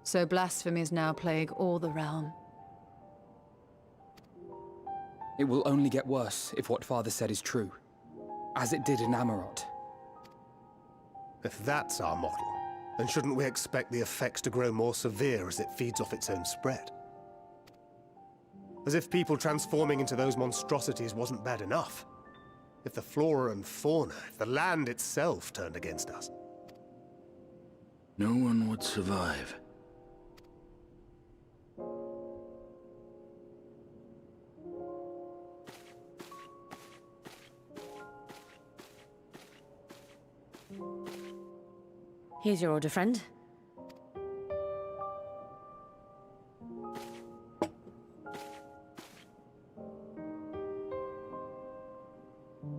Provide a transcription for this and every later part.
So blasphemies now plague all the realm. It will only get worse if what Father said is true, as it did in Amarot. If that's our model, then shouldn't we expect the effects to grow more severe as it feeds off its own spread? As if people transforming into those monstrosities wasn't bad enough. If the flora and fauna, if the land itself turned against us. No one would survive. Here's your order, friend.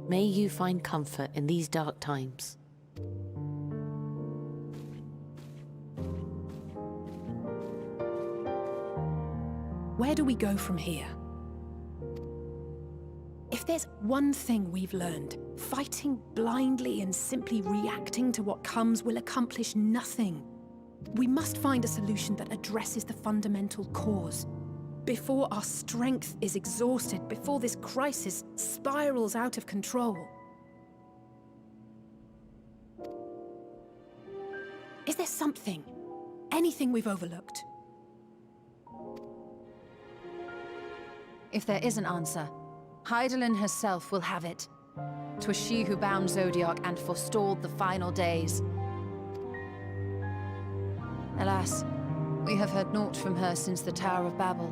May you find comfort in these dark times. Where do we go from here? If there's one thing we've learned, fighting blindly and simply reacting to what comes will accomplish nothing. We must find a solution that addresses the fundamental cause. Before our strength is exhausted, before this crisis spirals out of control. Is there something, anything we've overlooked? If there is an answer, Hydaelyn herself will have it. 'Twas she who bound Zodiac and forestalled the final days. Alas, we have heard naught from her since the Tower of Babel.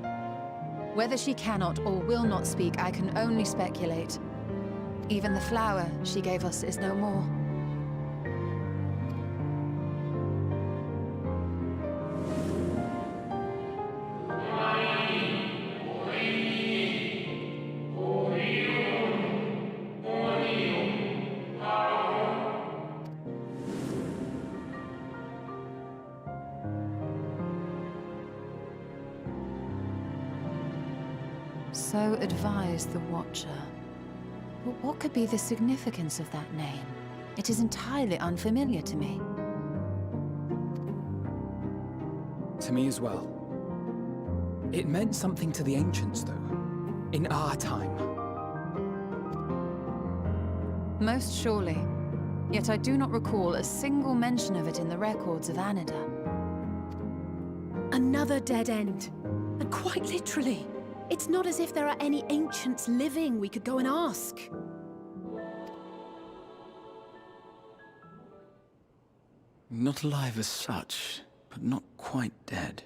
Whether she cannot or will not speak, I can only speculate. Even the flower she gave us is no more. So advised the Watcher. But what could be the significance of that name? It is entirely unfamiliar to me. To me as well. It meant something to the ancients, though. In our time. Most surely. Yet I do not recall a single mention of it in the records of Anida. Another dead end. And quite literally. It's not as if there are any ancients living we could go and ask. Not alive as such, but not quite dead.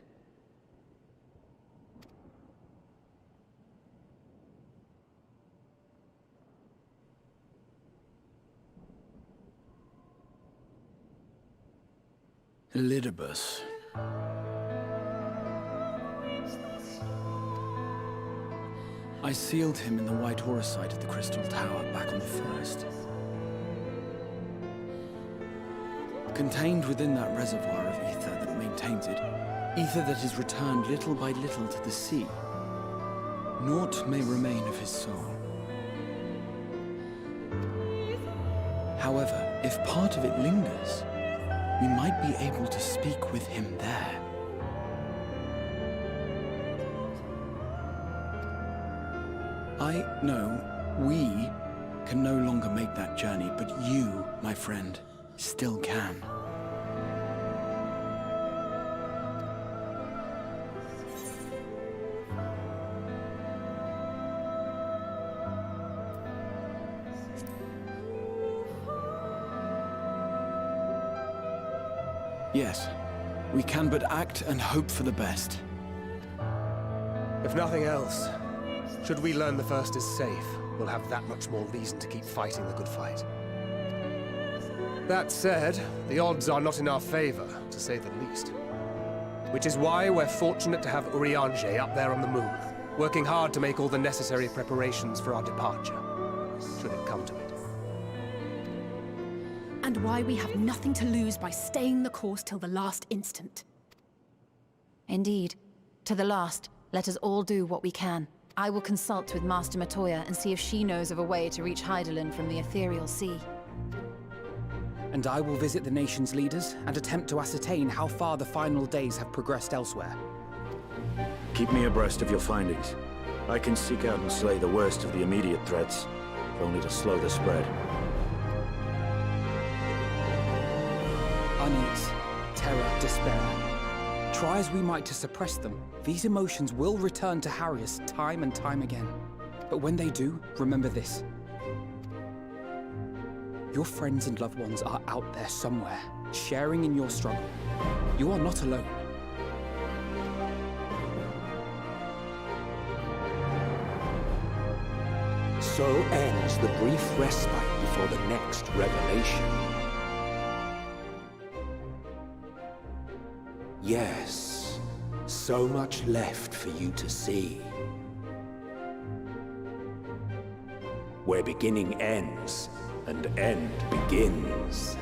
Elidibus. I sealed him in the white auracite of the Crystal Tower back on the first. Contained within that reservoir of ether that maintains it, ether that is returned little by little to the sea, naught may remain of his soul. However, if part of it lingers, we might be able to speak with him there. I know we can no longer make that journey, but you, my friend, still can. Yes, we can but act and hope for the best. If nothing else, should we learn the first is safe, we'll have that much more reason to keep fighting the good fight. That said, the odds are not in our favor, to say the least. Which is why we're fortunate to have Urianger up there on the moon, working hard to make all the necessary preparations for our departure, should it come to it. And why we have nothing to lose by staying the course till the last instant. Indeed. To the last, let us all do what we can. I will consult with Master Matoya and see if she knows of a way to reach Hydaelyn from the ethereal sea. and I will visit the nation's leaders and attempt to ascertain how far the final days have progressed elsewhere. Keep me abreast of your findings. I can seek out and slay the worst of the immediate threats, if only to slow the spread. Unease, terror, despair. Try as we might to suppress them, these emotions will return to harry us time and time again. But when they do, remember this. Your friends and loved ones are out there somewhere, sharing in your struggle. You are not alone. So ends the brief respite before the next revelation. Yes, so much left for you to see. Where beginning ends, and end begins.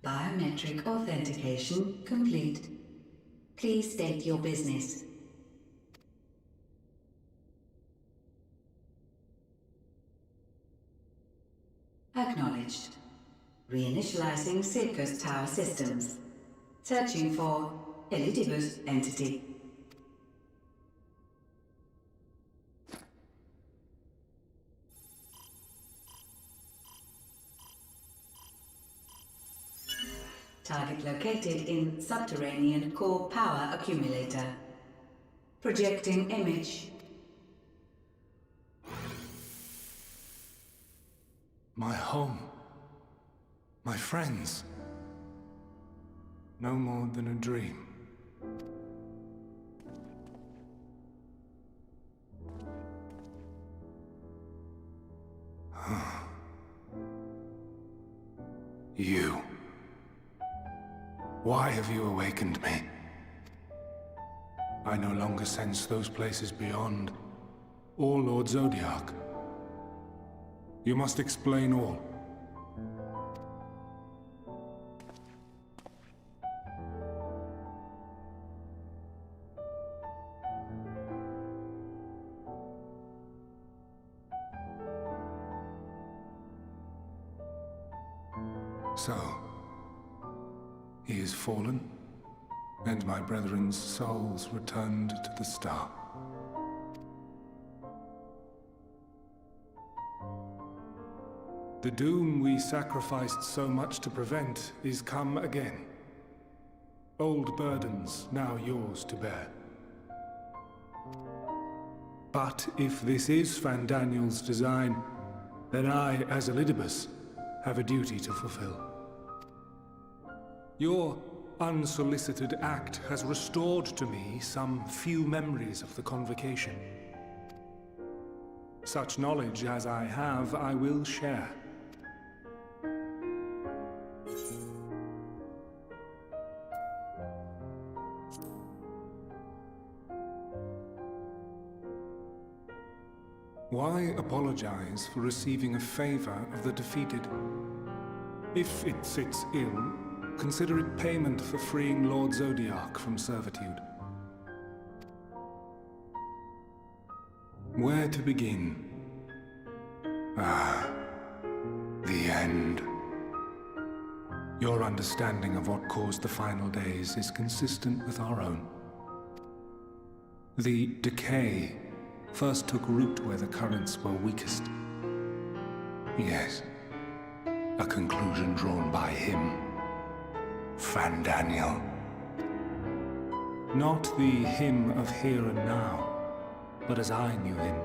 Biometric authentication complete. Please state your business. Acknowledged. Reinitializing Circus Tower systems. Searching for Elidibus entity. Target located in subterranean core power accumulator. Projecting image. My home. My friends. No more than a dream. You. Why have you awakened me? I no longer sense those places beyond, or Lord Zodiac. You must explain all. So, he is fallen, and my brethren's souls returned to the star. The doom we sacrificed so much to prevent is come again. Old burdens now yours to bear. But if this is Fandaniel's design, then I, as Elidibus, have a duty to fulfill. Your unsolicited act has restored to me some few memories of the convocation. Such knowledge as I have, I will share. Why apologize for receiving a favor of the defeated? If it sits ill, consider it payment for freeing Lord Zodiac from servitude. Where to begin? Ah, the end. Your understanding of what caused the final days is consistent with our own. The decay first took root where the currents were weakest. Yes, a conclusion drawn by him, Fandaniel. Not the him of here and now, but as I knew him,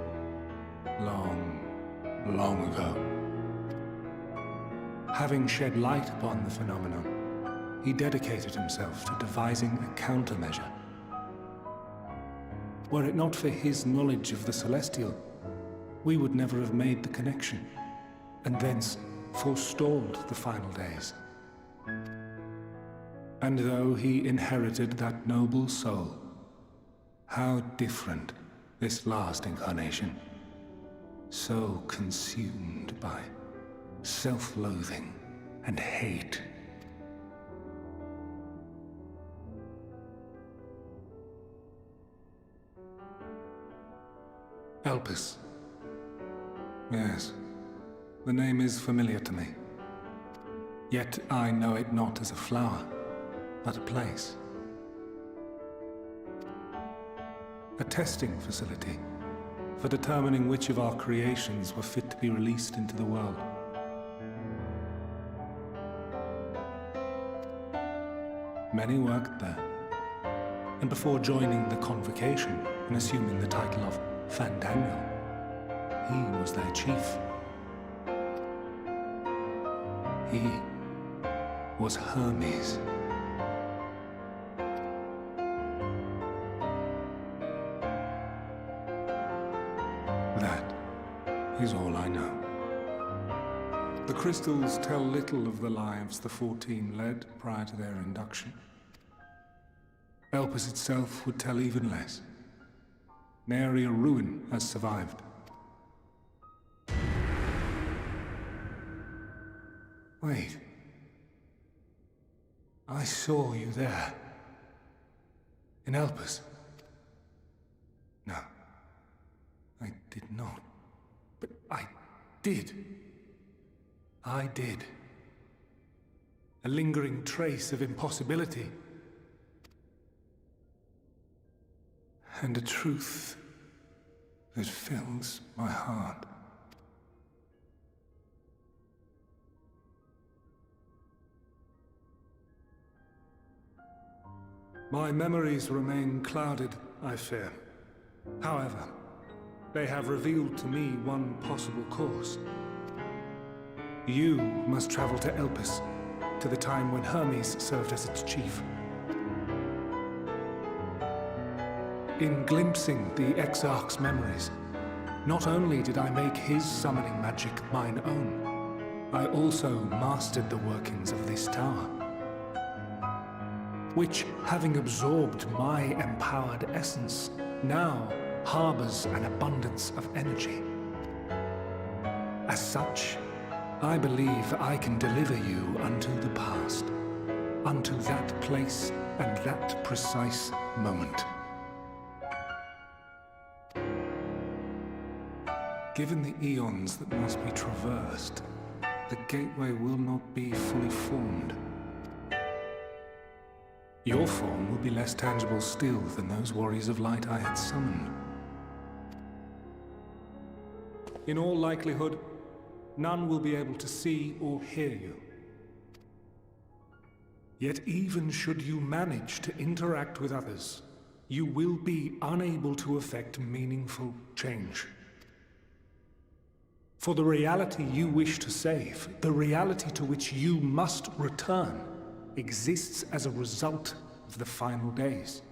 long, long ago. Having shed light upon the phenomenon, he dedicated himself to devising a countermeasure. Were it not for his knowledge of the Celestial, we would never have made the connection, and thence forestalled the final days. And though he inherited that noble soul, how different this last incarnation. So consumed by self-loathing and hate. Elpis. Yes, the name is familiar to me. Yet I know it not as a flower, but a place. A testing facility for determining which of our creations were fit to be released into the world. Many worked there, and before joining the Convocation and assuming the title of Fandaniel, he was their chief. He was Hermes. That is all I know. The crystals tell little of the lives the 14 led prior to their induction. Elpis itself would tell even less. Nary a ruin has survived. Wait. I saw you there. In Elpis. No. I did not. But I did. I did. A lingering trace of impossibility. And a truth that fills my heart. My memories remain clouded, I fear. However, they have revealed to me one possible course. You must travel to Elpis, to the time when Hermes served as its chief. In glimpsing the Exarch's memories, not only did I make his summoning magic mine own, I also mastered the workings of this tower, which, having absorbed my empowered essence, now harbors an abundance of energy. As such, I believe I can deliver you unto the past, unto that place and that precise moment. Given the eons that must be traversed, the gateway will not be fully formed. Your form will be less tangible still than those warriors of light I had summoned. In all likelihood, none will be able to see or hear you. Yet even should you manage to interact with others, you will be unable to effect meaningful change. For the reality you wish to save, the reality to which you must return, exists as a result of the final days.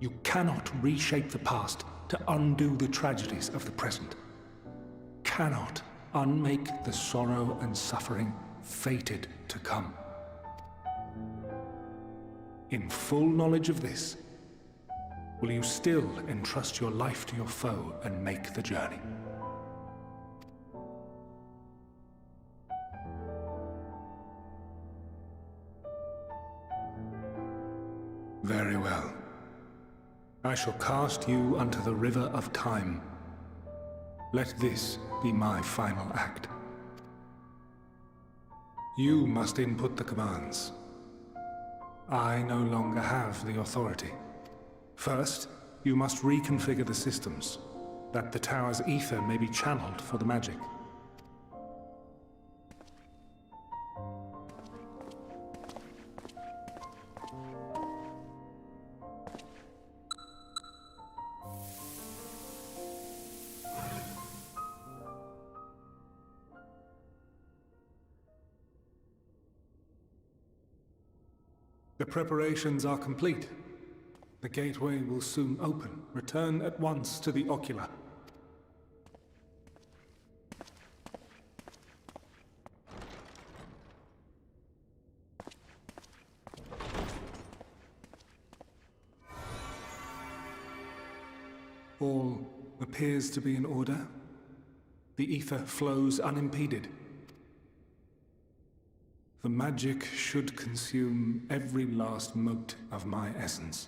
You cannot reshape the past to undo the tragedies of the present. Cannot unmake the sorrow and suffering fated to come. In full knowledge of this, will you still entrust your life to your foe and make the journey? Very well. I shall cast you unto the river of time. Let this be my final act. You must input the commands. I no longer have the authority. First, you must reconfigure the systems, that the tower's ether may be channeled for the magic. The preparations are complete. The gateway will soon open. Return at once to the Ocular. All appears to be in order. The ether flows unimpeded. The magic should consume every last mote of my essence.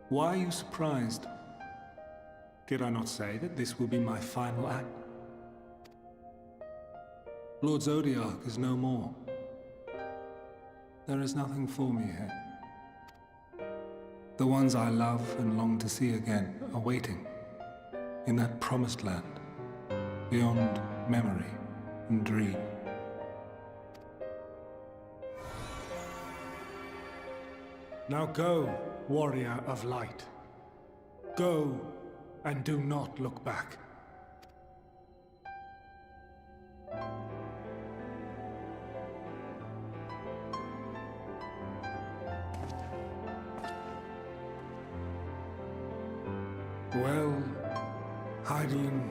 Why are you surprised? Did I not say that this will be my final act? Lord Zodiac is no more. There is nothing for me here. The ones I love and long to see again are waiting in that promised land, beyond memory and dream. Now go, warrior of light. Go, and do not look back. Well, Heidelin,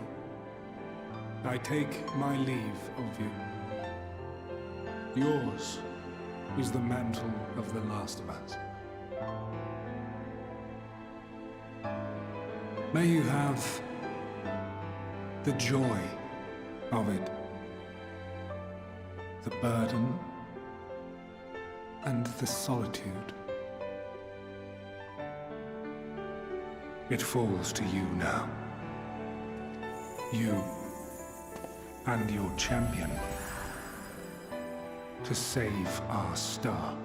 I take my leave of you. Yours is the mantle of the last of us. May you have the joy of it, the burden and the solitude. It falls to you now. You and your champion to save our star.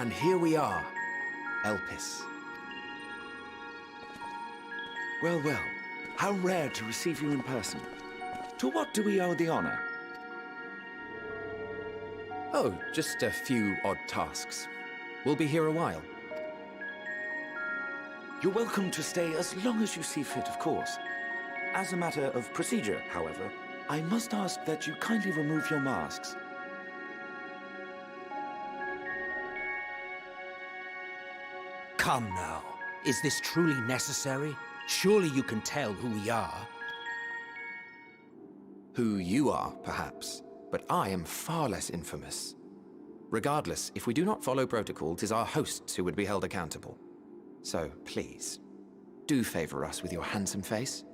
And here we are, Elpis. Well, well. How rare to receive you in person. To what do we owe the honor? Oh, just a few odd tasks. We'll be here a while. You're welcome to stay as long as you see fit, of course. As a matter of procedure, however, I must ask that you kindly remove your masks. Come now. Is this truly necessary? Surely you can tell who we are. Who you are, perhaps, but I am far less infamous. Regardless, if we do not follow protocol, 'tis our hosts who would be held accountable. So, please, do favor us with your handsome face.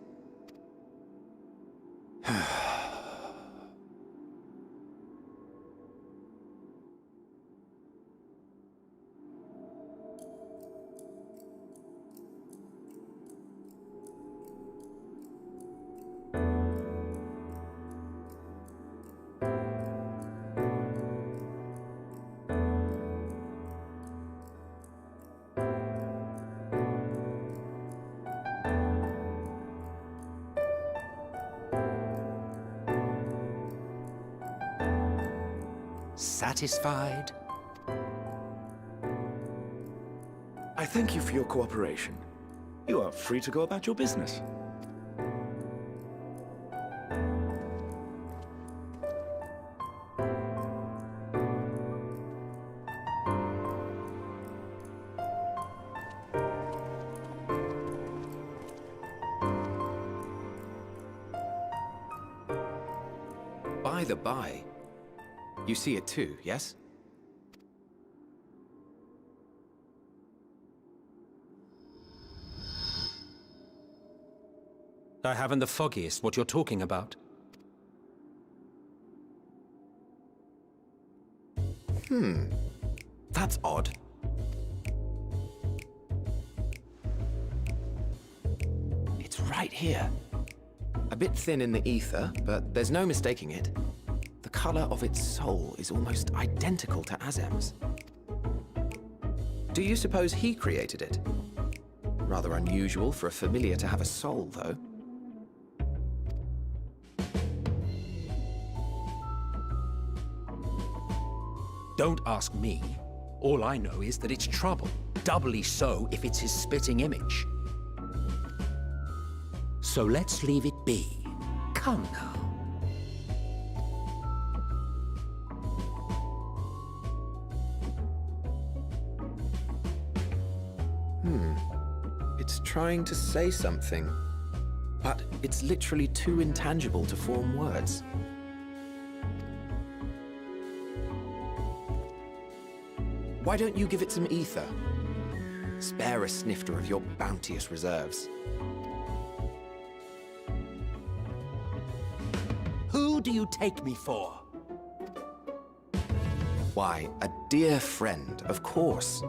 Satisfied? I thank you for your cooperation. You are free to go about your business. By the by, you see it too, yes? I haven't the foggiest what you're talking about. That's odd. It's right here. A bit thin in the ether, but there's no mistaking it. The color of its soul is almost identical to Azem's. Do you suppose he created it? Rather unusual for a familiar to have a soul, though. Don't ask me. All I know is that it's trouble. Doubly so if it's his spitting image. So let's leave it be. Come now. It's trying to say something, but it's literally too intangible to form words. Why don't you give it some ether? Spare a snifter of your bounteous reserves. Who do you take me for? Why, a dear friend, of course.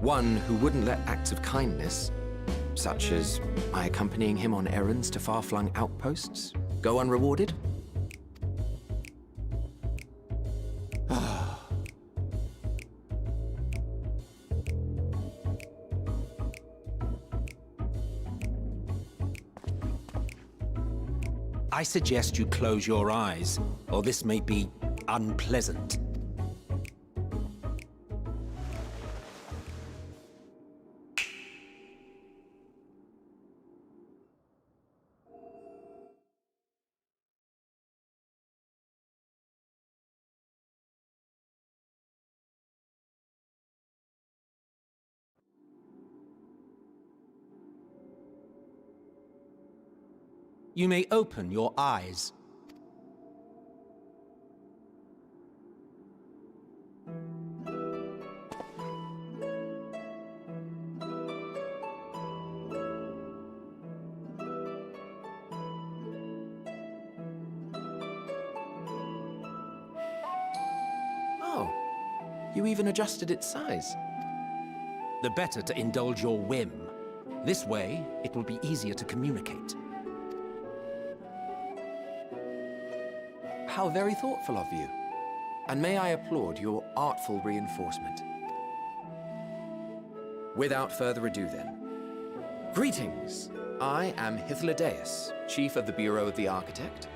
One who wouldn't let acts of kindness, such as my accompanying him on errands to far-flung outposts, go unrewarded? I suggest you close your eyes, or this may be unpleasant. You may open your eyes. Oh, you even adjusted its size. The better to indulge your whim. This way, it will be easier to communicate. How very thoughtful of you. And may I applaud your artful reinforcement. Without further ado then. Greetings! I am Hythlodaeus, Chief of the Bureau of the Architect.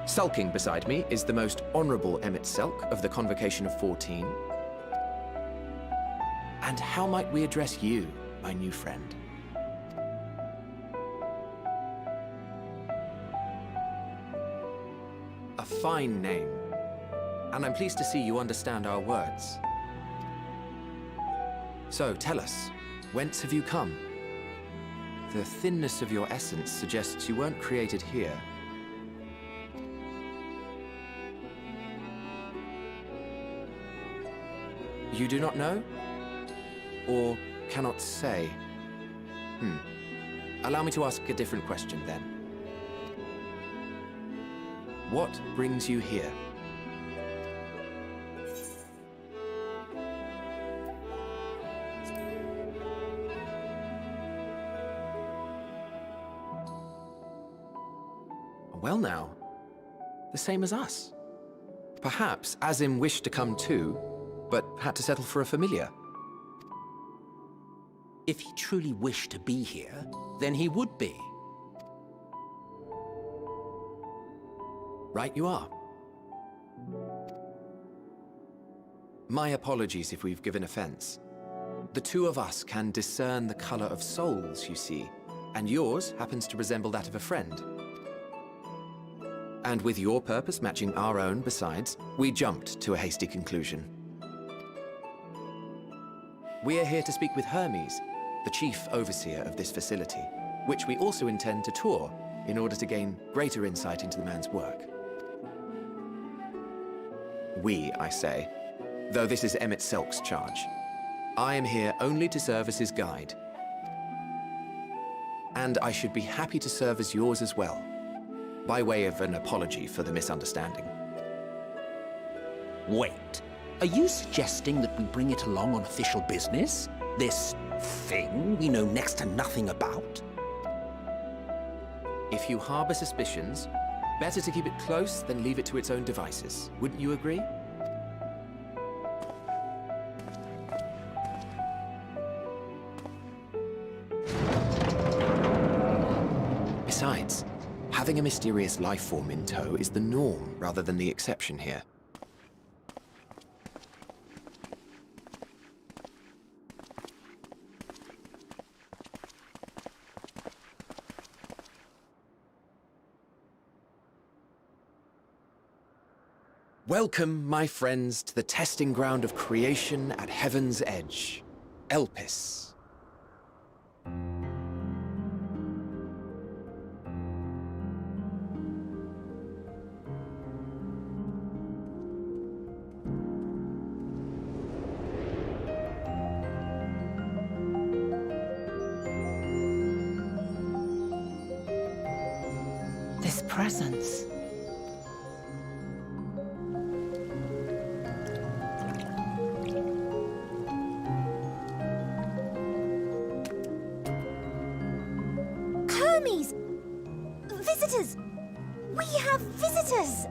Sulking beside me is the most honorable Emmett Selk of the Convocation of 14. And how might we address you, my new friend? A fine name. And I'm pleased to see you understand our words. So, tell us, whence have you come? The thinness of your essence suggests you weren't created here. You do not know? Or cannot say? Allow me to ask a different question then. What brings you here? Well now, the same as us. Perhaps Azim wished to come too, but had to settle for a familiar. If he truly wished to be here, then he would be. Right you are. My apologies if we've given offense. The two of us can discern the color of souls, you see, and yours happens to resemble that of a friend. And with your purpose matching our own besides, we jumped to a hasty conclusion. We are here to speak with Hermes, the chief overseer of this facility, which we also intend to tour in order to gain greater insight into the man's work. We, I say, though this is Emmett Selk's charge. I am here only to serve as his guide. And I should be happy to serve as yours as well, by way of an apology for the misunderstanding. Wait, are you suggesting that we bring it along on official business? This thing we know next to nothing about? If you harbor suspicions, better to keep it close than leave it to its own devices. Wouldn't you agree? Besides, having a mysterious life form in tow is the norm rather than the exception here. Welcome, my friends, to the testing ground of creation at Heaven's Edge, Elpis. This presence. Hermes! Visitors! We have visitors!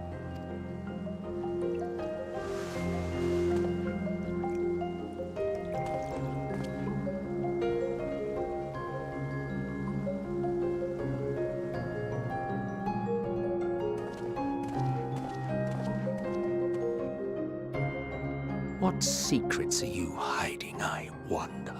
What secrets are you hiding, I wonder?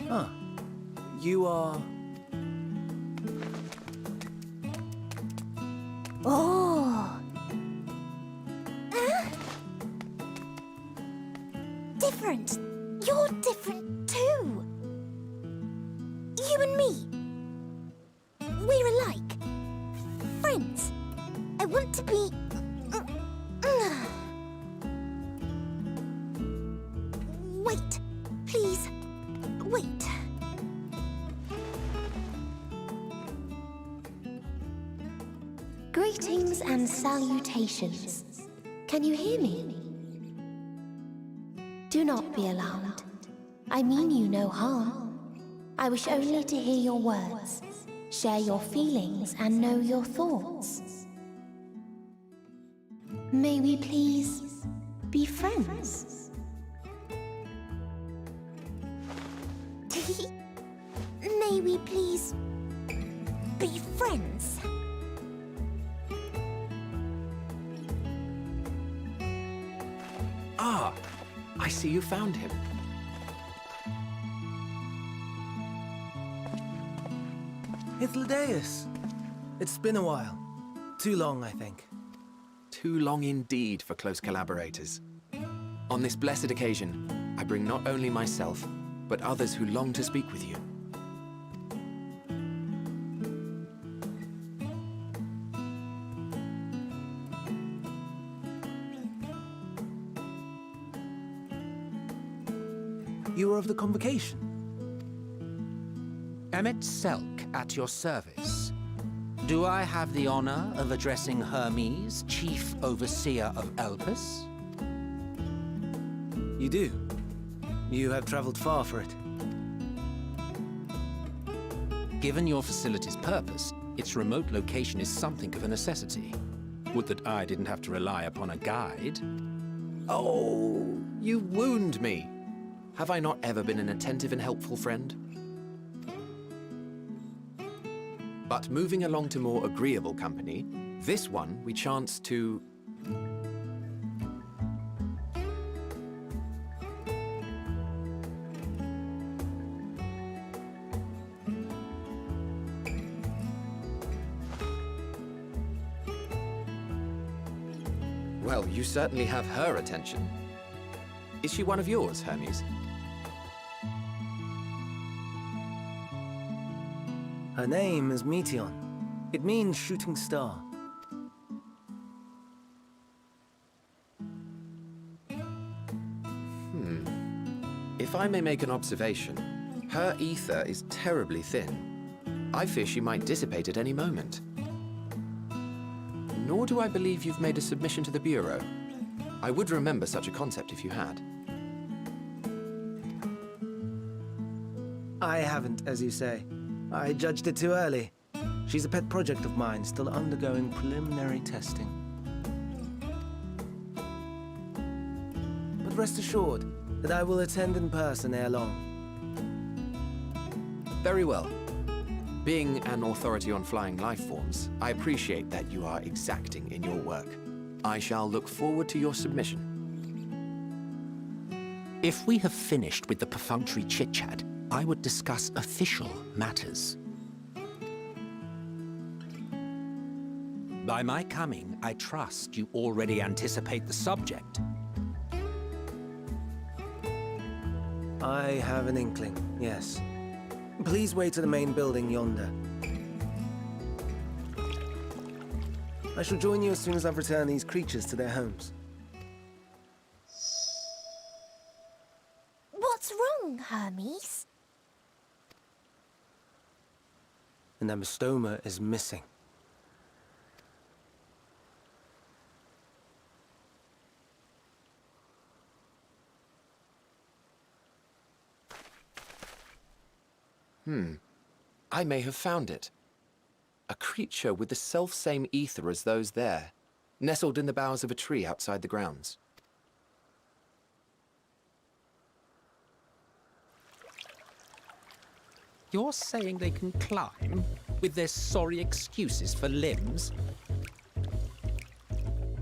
Huh. You are... Oh! Different. You're different too. You and me. We're alike. Friends. I want to be... Wait. Please. Wait. Greetings and salutations. Can you hear me? Do not be alarmed. I mean you no harm. I wish only to hear your words, share your feelings, and know your thoughts. May we please be friends? May we please be friends? Ah, I see you found him. Hythlodaeus. It's been a while. Too long, I think. Too long indeed for close collaborators. On this blessed occasion, I bring not only myself, but others who long to speak with you. You are of the convocation. Emmet Selk at your service. Do I have the honor of addressing Hermes, Chief Overseer of Elpis? You do. You have traveled far for it. Given your facility's purpose, its remote location is something of a necessity. Would that I didn't have to rely upon a guide. Oh, you wound me. Have I not ever been an attentive and helpful friend? But moving along to more agreeable company, this one we chance to... Well, you certainly have her attention. Is she one of yours, Hermes? Her name is Meteon. It means shooting star. If I may make an observation, her ether is terribly thin. I fear she might dissipate at any moment. Nor do I believe you've made a submission to the Bureau. I would remember such a concept if you had. I haven't, as you say. I judged it too early. She's a pet project of mine, still undergoing preliminary testing. But rest assured that I will attend in person ere long. Very well. Being an authority on flying life forms, I appreciate that you are exacting in your work. I shall look forward to your submission. If we have finished with the perfunctory chit-chat, I would discuss official matters. By my coming, I trust you already anticipate the subject. I have an inkling, yes. Please wait to the main building yonder. I shall join you as soon as I've returned these creatures to their homes. What's wrong, Hermes? An ambystoma is missing. I may have found it. A creature with the self-same ether as those there, nestled in the boughs of a tree outside the grounds. You're saying they can climb with their sorry excuses for limbs?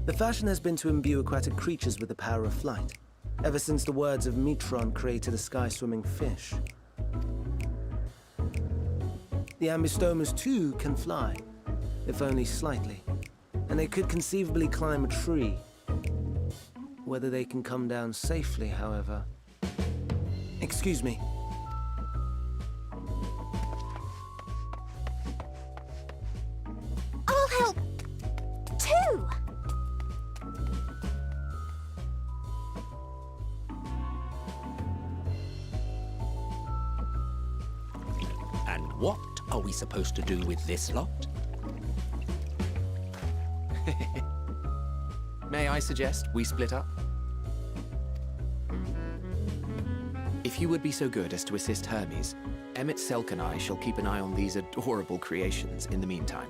The fashion has been to imbue aquatic creatures with the power of flight, ever since the words of Metron created a sky-swimming fish. The ambystomas, too, can fly, if only slightly, and they could conceivably climb a tree. Whether they can come down safely, however... Excuse me. I'll help, too! And what are we supposed to do with this lot? May I suggest we split up? If you would be so good as to assist Hermes, Emmett Selk and I shall keep an eye on these adorable creations in the meantime.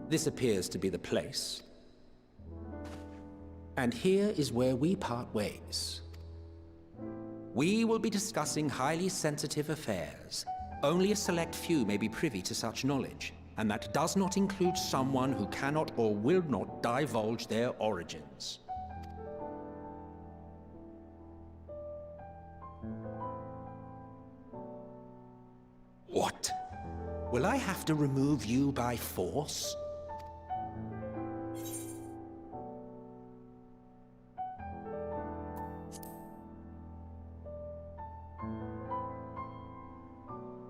This appears to be the place. And here is where we part ways. We will be discussing highly sensitive affairs. Only a select few may be privy to such knowledge, and that does not include someone who cannot or will not divulge their origins. What? Will I have to remove you by force?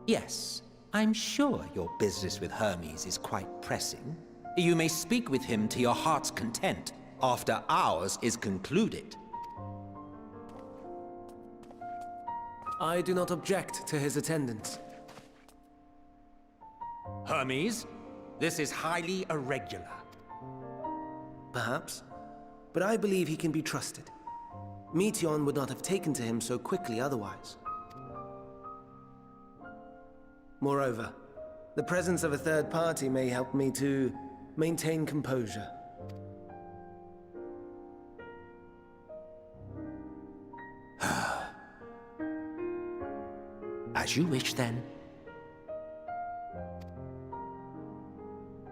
Yes, I'm sure your business with Hermes is quite pressing. You may speak with him to your heart's content after ours is concluded. I do not object to his attendance. Hermes, this is highly irregular. Perhaps, but I believe he can be trusted. Meteion would not have taken to him so quickly otherwise. Moreover, the presence of a third party may help me to maintain composure. As you wish, then.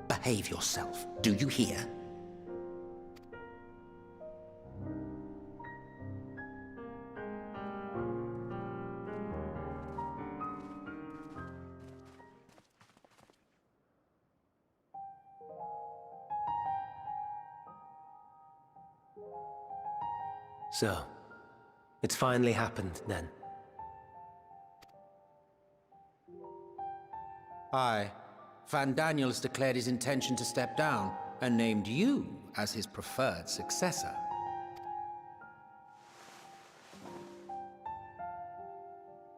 Behave yourself, do you hear? So, it's finally happened, then. Aye. Van Daniels declared his intention to step down, and named you as his preferred successor.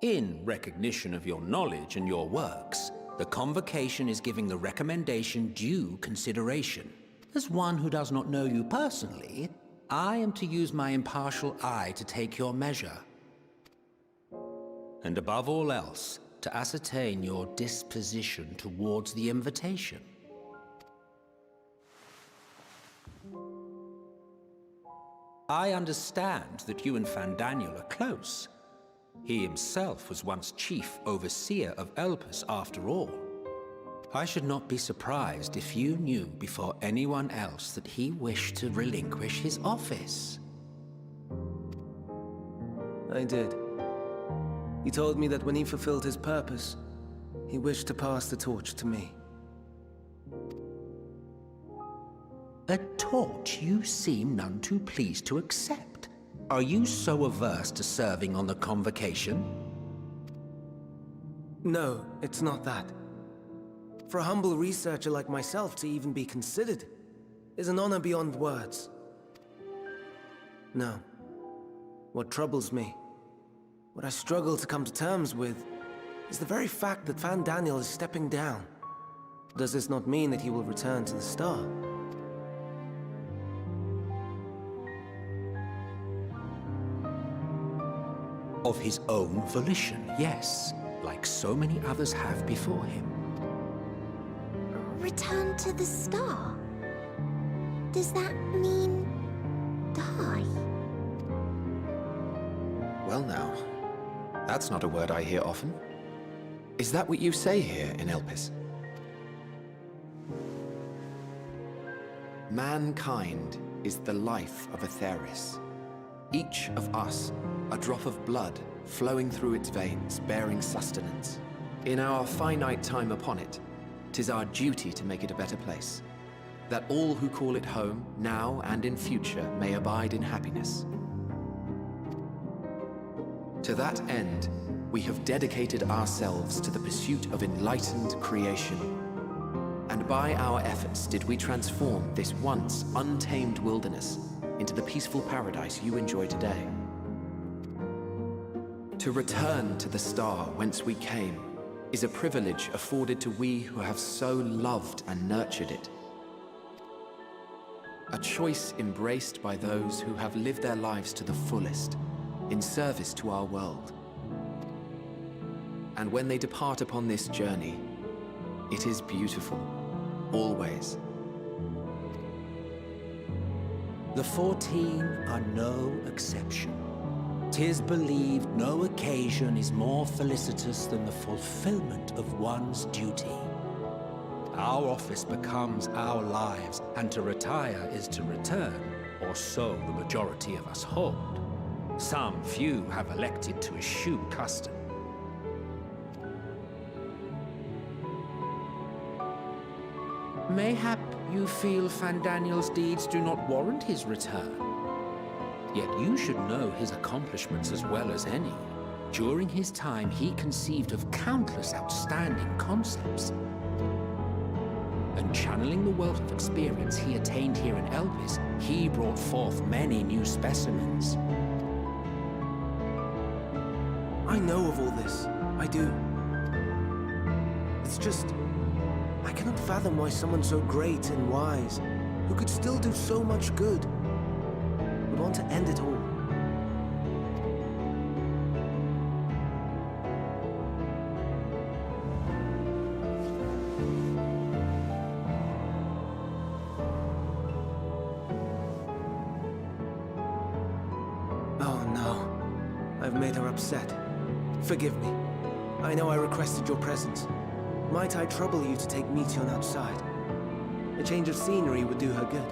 In recognition of your knowledge and your works, the Convocation is giving the recommendation due consideration. As one who does not know you personally, I am to use my impartial eye to take your measure. And above all else, to ascertain your disposition towards the invitation. I understand that you and Van Daniel are close. He himself was once chief overseer of Elpis after all. I should not be surprised if you knew before anyone else that he wished to relinquish his office. I did. He told me that when he fulfilled his purpose, he wished to pass the torch to me. A torch you seem none too pleased to accept. Are you so averse to serving on the Convocation? No, it's not that. For a humble researcher like myself to even be considered is an honor beyond words. No. What troubles me, what I struggle to come to terms with, is the very fact that Van Daniel is stepping down. Does this not mean that he will return to the Star? Of his own volition, yes, like so many others have before him. Return to the Star? Does that mean die? Well now, that's not a word I hear often. Is that what you say here in Elpis? Mankind is the life of Atheris. Each of us, a drop of blood flowing through its veins, bearing sustenance. In our finite time upon it, 'tis our duty to make it a better place, that all who call it home, now and in future, may abide in happiness. To that end, we have dedicated ourselves to the pursuit of enlightened creation. And by our efforts did we transform this once untamed wilderness into the peaceful paradise you enjoy today. To return to the star whence we came is a privilege afforded to we who have so loved and nurtured it. A choice embraced by those who have lived their lives to the fullest, in service to our world. And when they depart upon this journey, it is beautiful, always. The 14 are no exception. 'Tis believed no occasion is more felicitous than the fulfillment of one's duty. Our office becomes our lives, and to retire is to return, or so the majority of us hold. Some few have elected to eschew custom. Mayhap you feel Fandaniel's deeds do not warrant his return. Yet you should know his accomplishments as well as any. During his time, he conceived of countless outstanding concepts. And channeling the wealth of experience he attained here in Elpis, he brought forth many new specimens. I know of all this. I do. It's just, I cannot fathom why someone so great and wise, who could still do so much good, would want to end it all. Oh no. I've made her upset. Forgive me. I know I requested your presence. Might I trouble you to take Meteon outside? A change of scenery would do her good.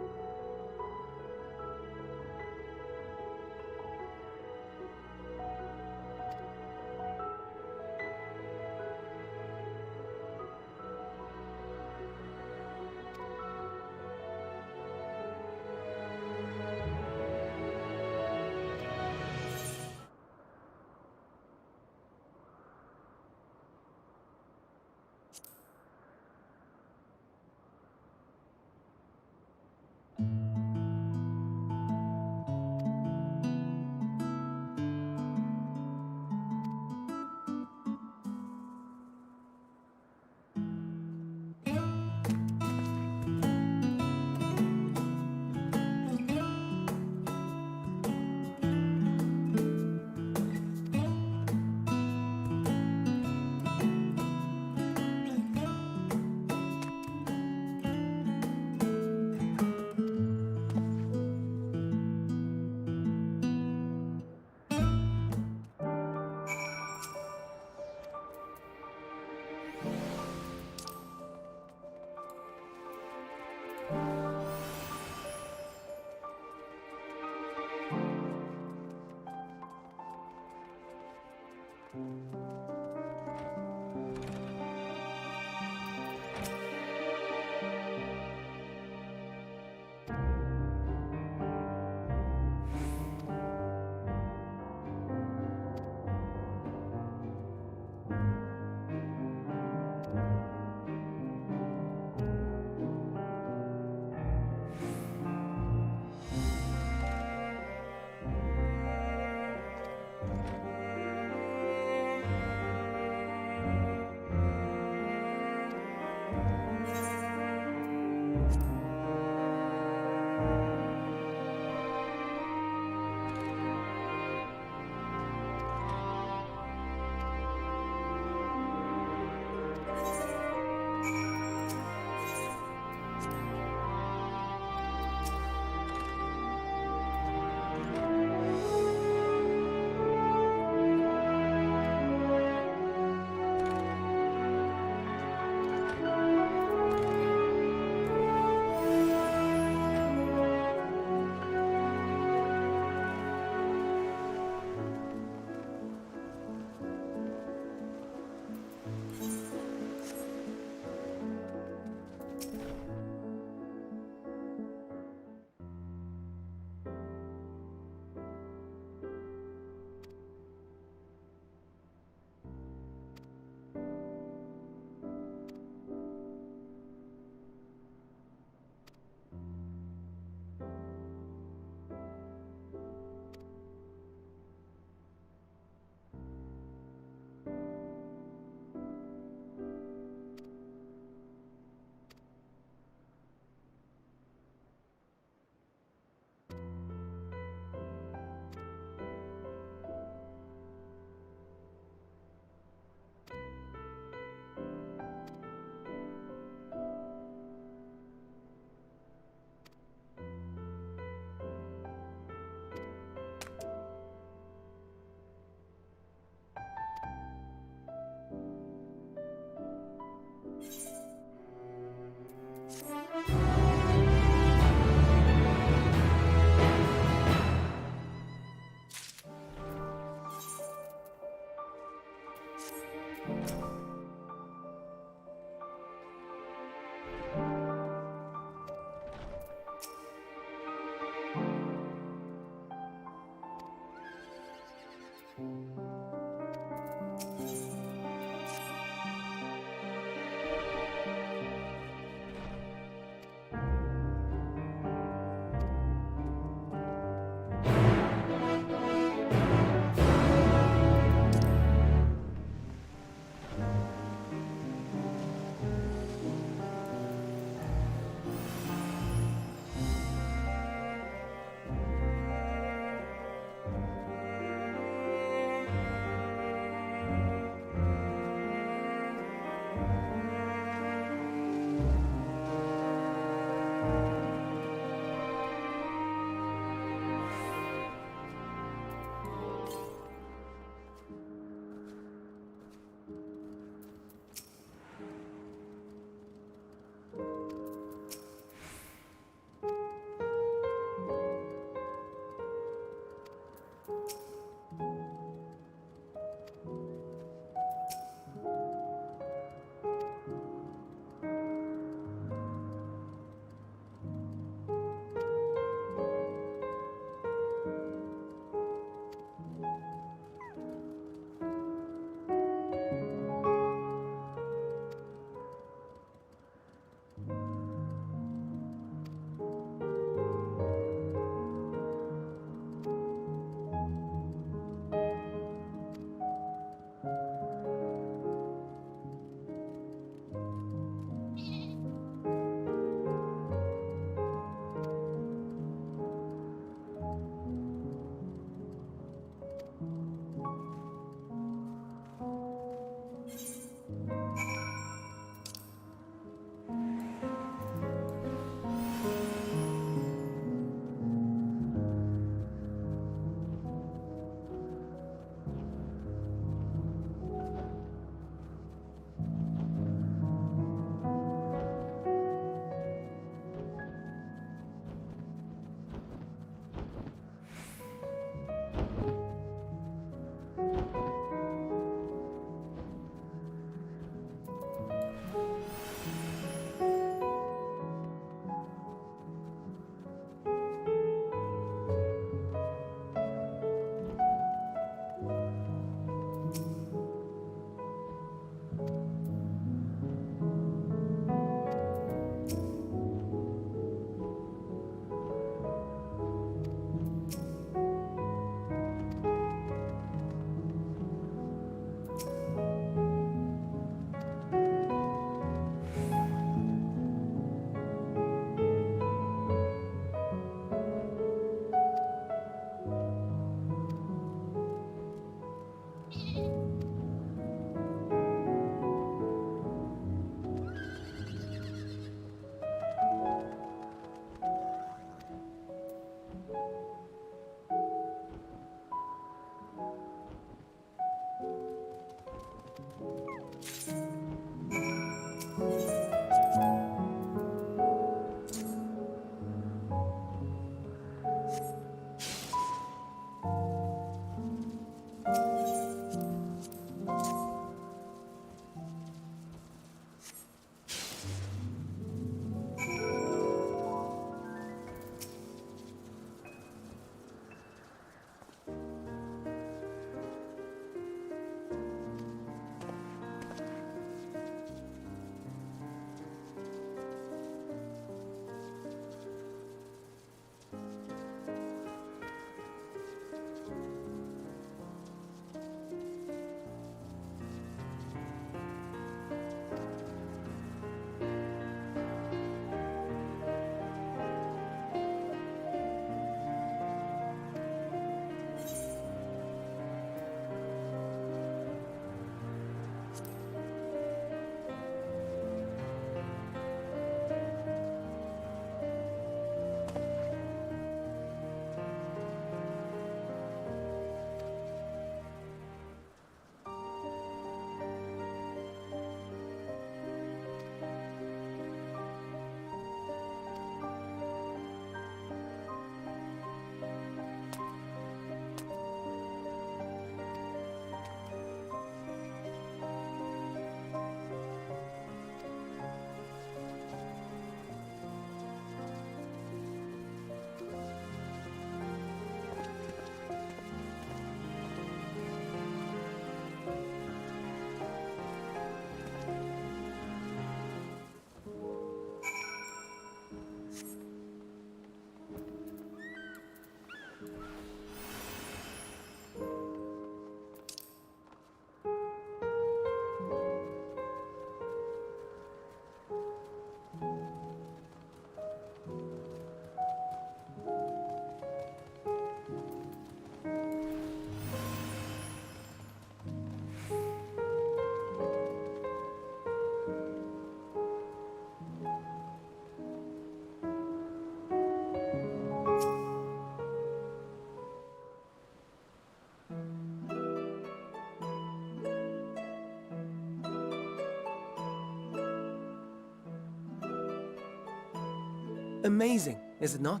Amazing, is it not?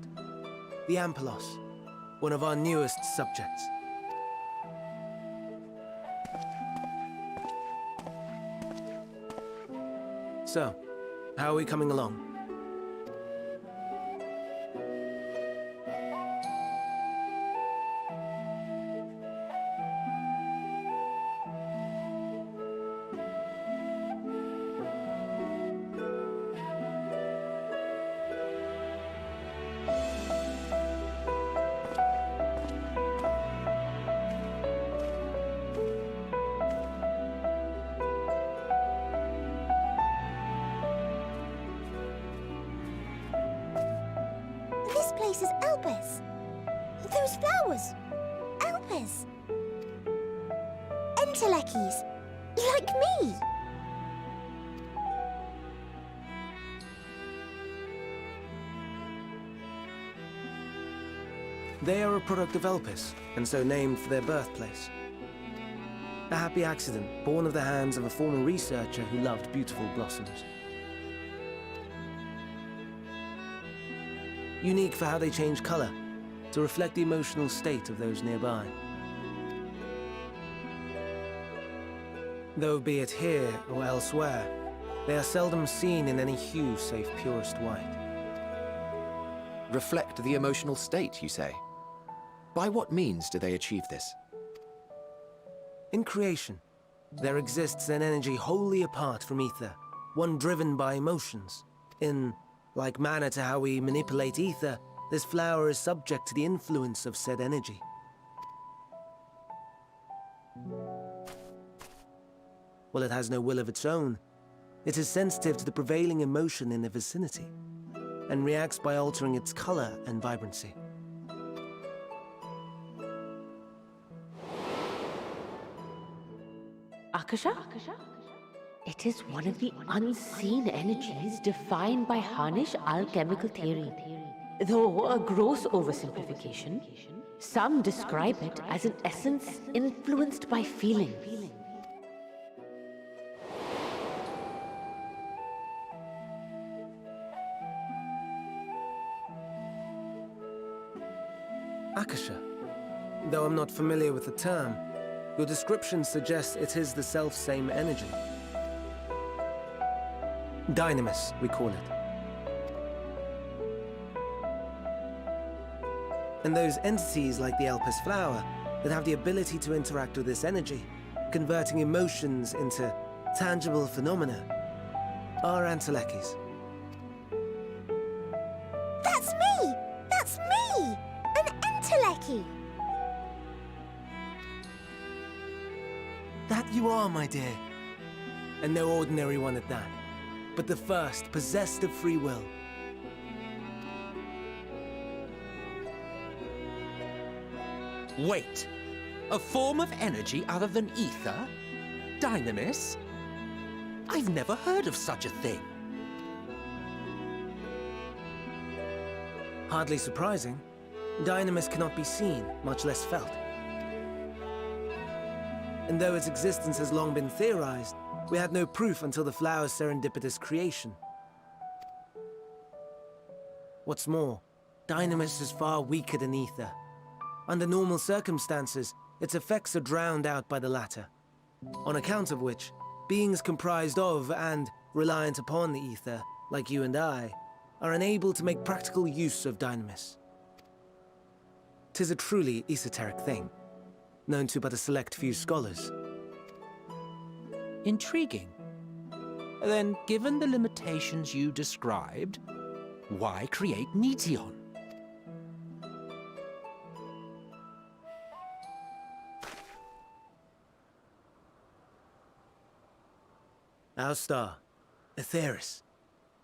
The Ampelos, one of our newest subjects. So, how are we coming along? This place is Elpis. Those flowers. Elpis. Entelekis. Like me. They are a product of Elpis, and so named for their birthplace. A happy accident, born of the hands of a former researcher who loved beautiful blossoms. Unique for how they change color, to reflect the emotional state of those nearby. Though be it here or elsewhere, they are seldom seen in any hue save purest white. Reflect the emotional state, you say? By what means do they achieve this? In creation, there exists an energy wholly apart from ether, one driven by emotions. In like manner to how we manipulate ether, this flower is subject to the influence of said energy. While it has no will of its own, it is sensitive to the prevailing emotion in the vicinity, and reacts by altering its color and vibrancy. Akasha? It is one of the unseen energies defined by Harnish alchemical theory. Though a gross oversimplification, some describe it as an essence influenced by feeling. Akasha. Though I'm not familiar with the term, your description suggests it is the self-same energy. Dynamis, we call it. And those entities like the Elpis flower that have the ability to interact with this energy, converting emotions into tangible phenomena, are Antelekis. That's me! That's me! An Enteleki! That you are, my dear. And no ordinary one at that, but the first possessed of free will. Wait! A form of energy other than ether? Dynamis? I've never heard of such a thing. Hardly surprising. Dynamis cannot be seen, much less felt. And though its existence has long been theorized, we had no proof until the flower's serendipitous creation. What's more, Dynamis is far weaker than ether. Under normal circumstances, its effects are drowned out by the latter. On account of which, beings comprised of and reliant upon the ether, like you and I, are unable to make practical use of Dynamis. 'Tis a truly esoteric thing, known to but a select few scholars. Intriguing. Then, given the limitations you described, why create Meteon? Our star, Aetheris,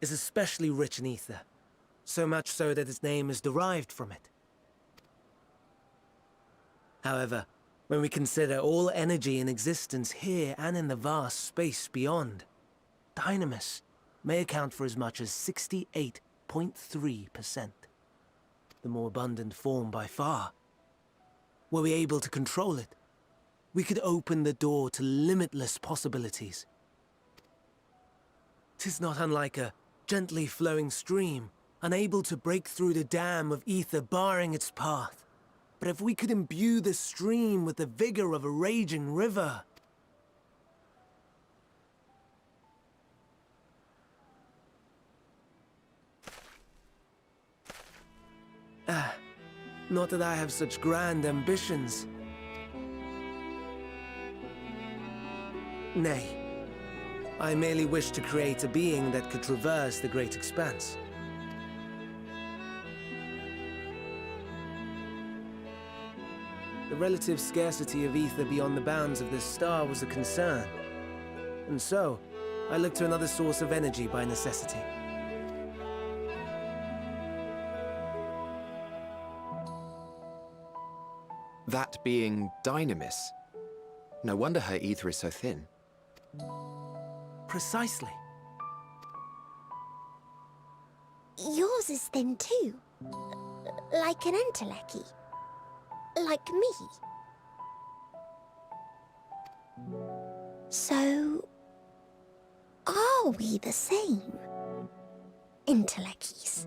is especially rich in ether, so much so that its name is derived from it. However, when we consider all energy in existence here and in the vast space beyond, Dynamis may account for as much as 68.3%. The more abundant form by far. Were we able to control it, we could open the door to limitless possibilities. 'Tis not unlike a gently flowing stream, unable to break through the dam of ether barring its path. But if we could imbue the stream with the vigor of a raging river... not that I have such grand ambitions. Nay. I merely wish to create a being that could traverse the great expanse. The relative scarcity of ether beyond the bounds of this star was a concern. And so, I looked to another source of energy by necessity. That being Dynamis. No wonder her ether is so thin. Precisely. Yours is thin too. Like an Enteleki. Like me. So... are we the same? Entelekis.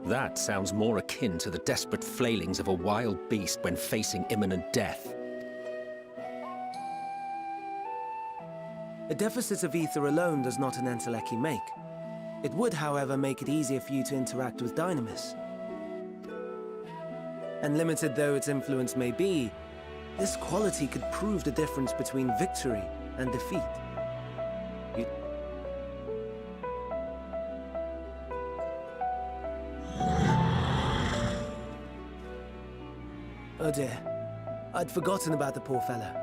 That sounds more akin to the desperate flailings of a wild beast when facing imminent death. A deficit of ether alone does not an Enteleki make. It would, however, make it easier for you to interact with Dynamis. And limited though its influence may be, this quality could prove the difference between victory and defeat. Oh dear. I'd forgotten about the poor fella.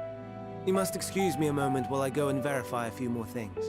You must excuse me a moment while I go and verify a few more things.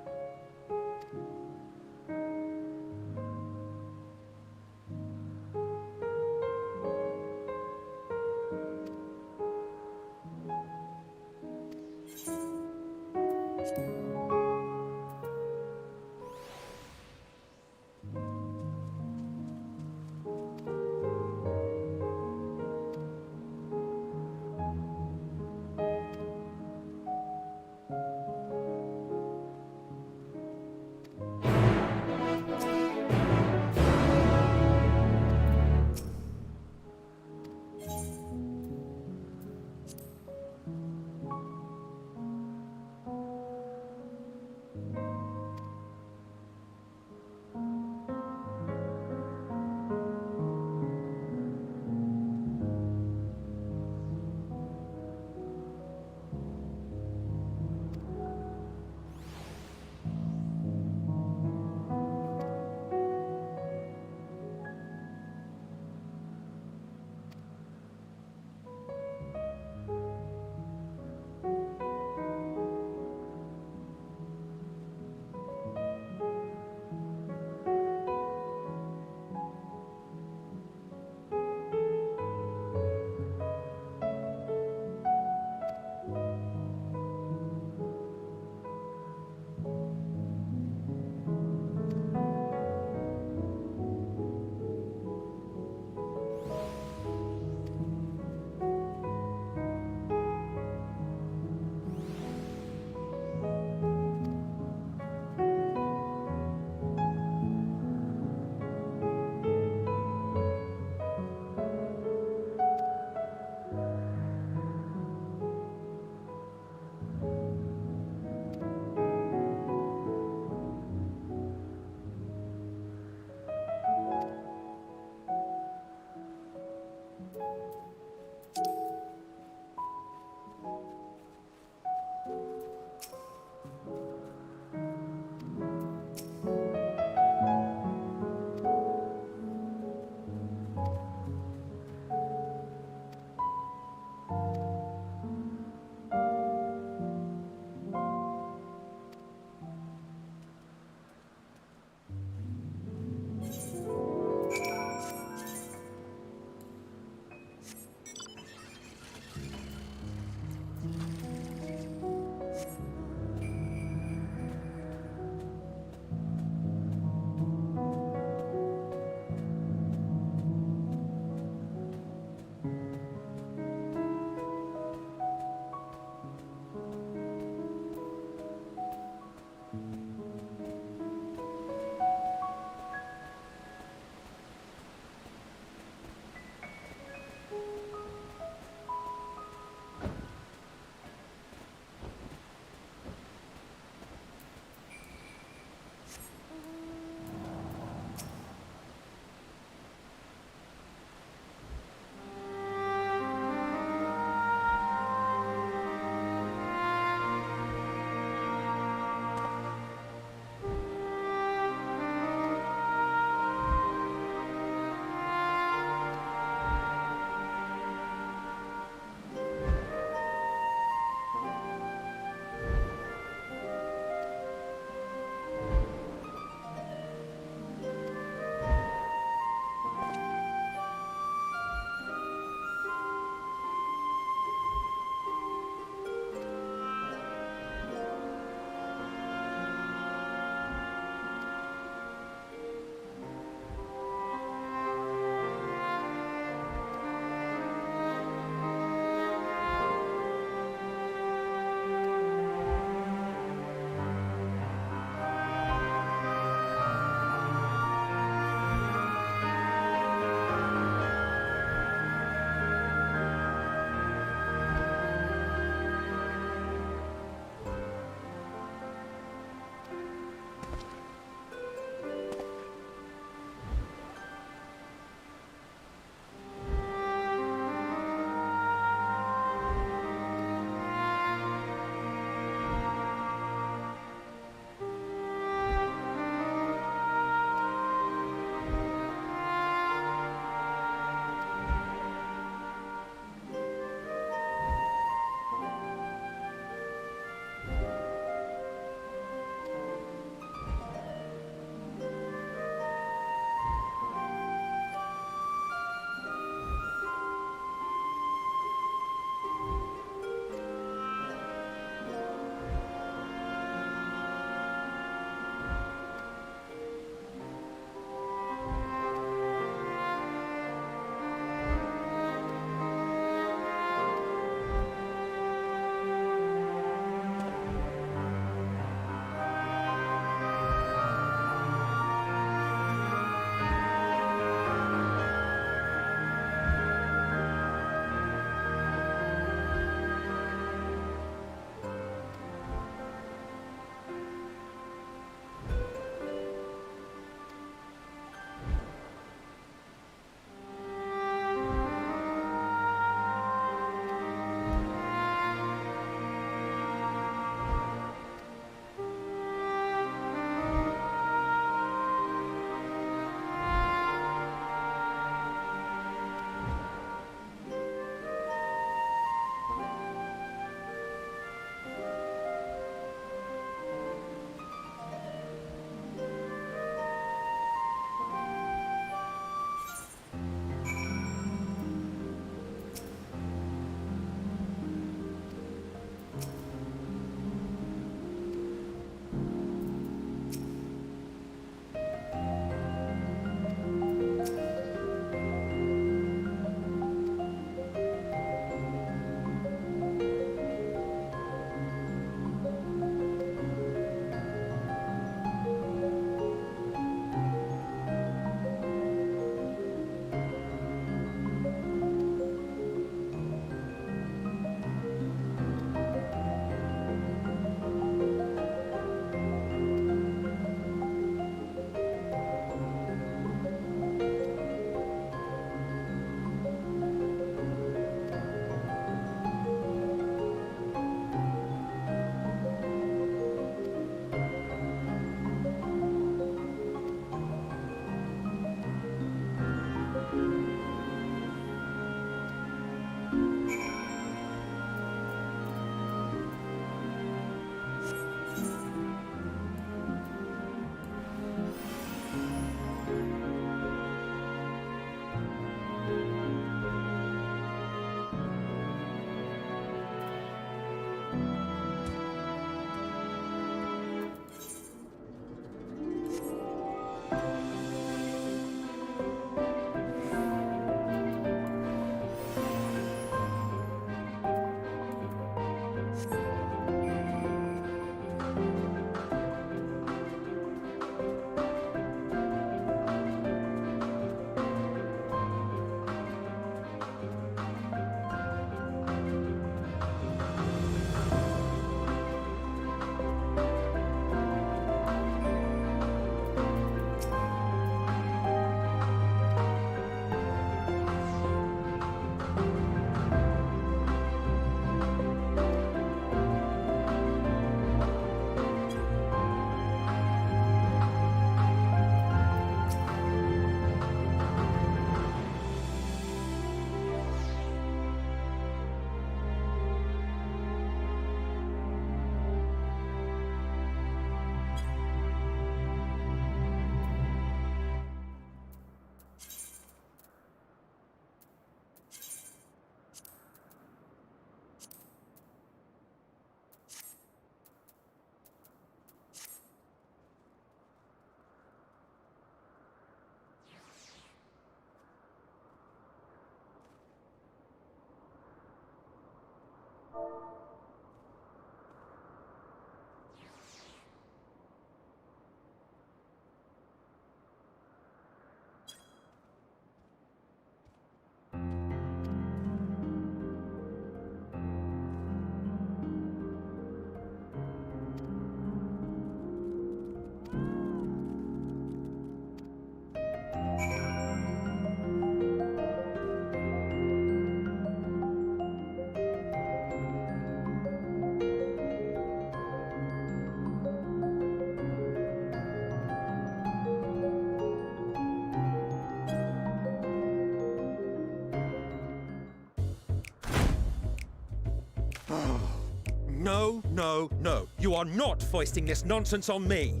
No, no, no. You are not foisting this nonsense on me.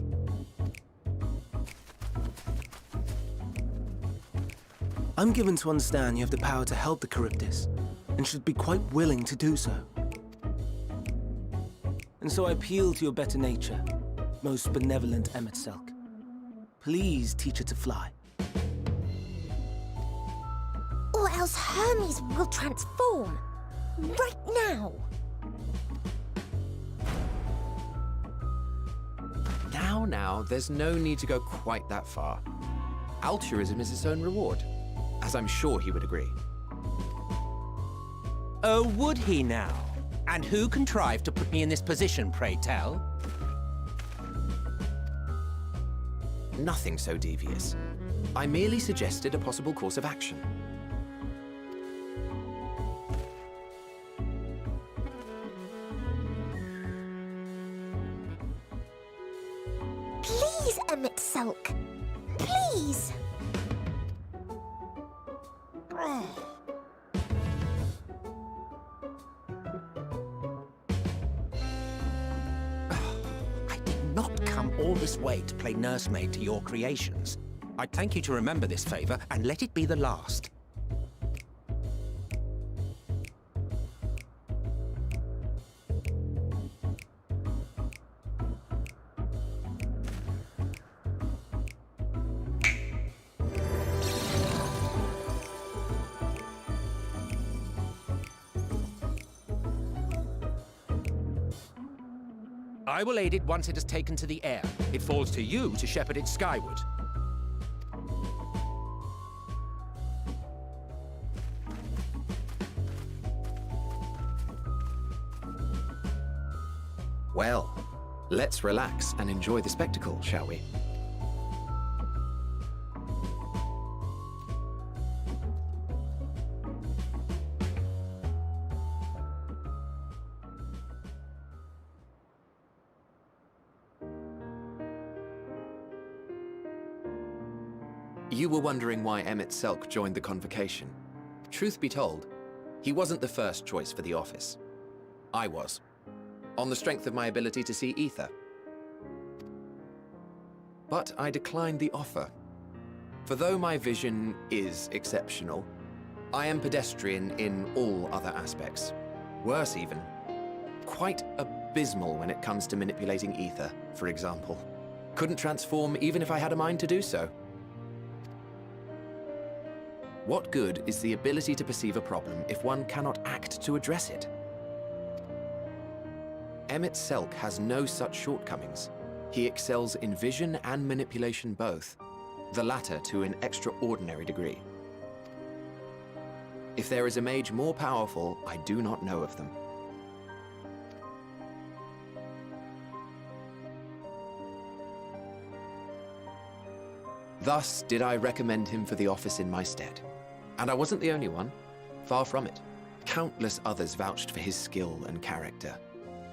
I'm given to understand you have the power to help the Charybdis, and should be quite willing to do so. And so I appeal to your better nature, most benevolent Emet-Selch. Please teach her to fly. Or else Hermes will transform. Right now. Now, there's no need to go quite that far. Altruism is its own reward, as I'm sure he would agree. Oh, would he now? And who contrived to put me in this position, pray tell? Nothing so devious. I merely suggested a possible course of action. Please, Emet-Selch. Please. I did not come all this way to play nursemaid to your creations. I'd thank you to remember this favor and let it be the last. I will aid it once it has taken to the air. It falls to you to shepherd it skyward. Well, let's relax and enjoy the spectacle, shall we? You were wondering why Emet-Selch joined the convocation. Truth be told, he wasn't the first choice for the office. I was, on the strength of my ability to see ether. But I declined the offer. For though my vision is exceptional, I am pedestrian in all other aspects. Worse even, quite abysmal when it comes to manipulating ether, for example. Couldn't transform even if I had a mind to do so. What good is the ability to perceive a problem if one cannot act to address it? Emet-Selch has no such shortcomings. He excels in vision and manipulation both, the latter to an extraordinary degree. If there is a mage more powerful, I do not know of them. Thus did I recommend him for the office in my stead. And I wasn't the only one. Far from it. Countless others vouched for his skill and character.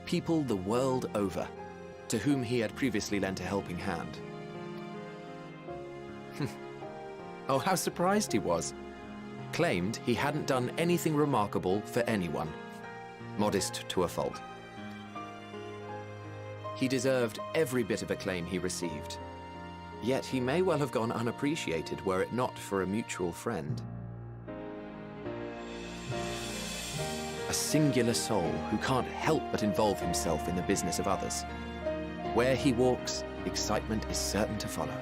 People the world over, to whom he had previously lent a helping hand. Oh, how surprised he was. Claimed he hadn't done anything remarkable for anyone. Modest to a fault. He deserved every bit of acclaim he received. Yet he may well have gone unappreciated were it not for a mutual friend. A singular soul who can't help but involve himself in the business of others. Where he walks, excitement is certain to follow.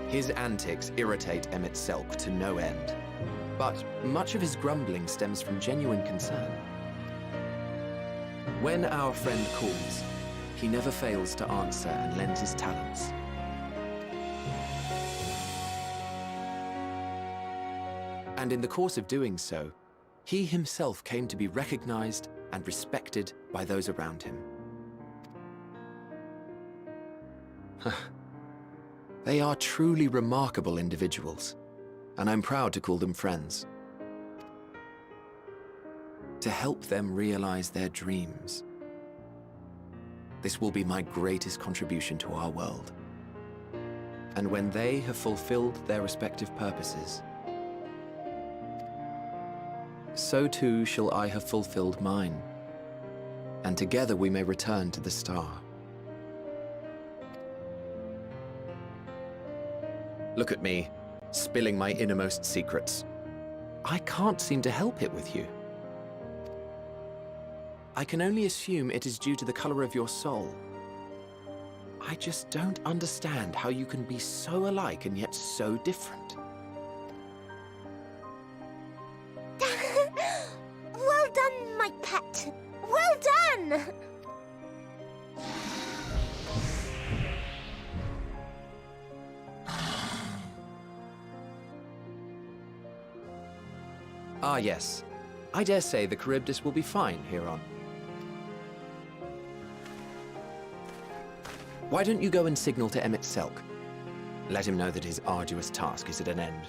His antics irritate Emet-Selch to no end. But much of his grumbling stems from genuine concern. When our friend calls, he never fails to answer and lends his talents. And in the course of doing so, he himself came to be recognized and respected by those around him. They are truly remarkable individuals, and I'm proud to call them friends. To help them realize their dreams. This will be my greatest contribution to our world. And when they have fulfilled their respective purposes, so too shall I have fulfilled mine. and together we may return to the star. Look at me, spilling my innermost secrets. I can't seem to help it with you. I can only assume it is due to the color of your soul. I just don't understand how you can be so alike and yet so different. Well done, my pet. Well done! Ah, yes. I dare say the Charybdis will be fine here on. Why don't you go and signal to Emmett Selk? Let him know that his arduous task is at an end.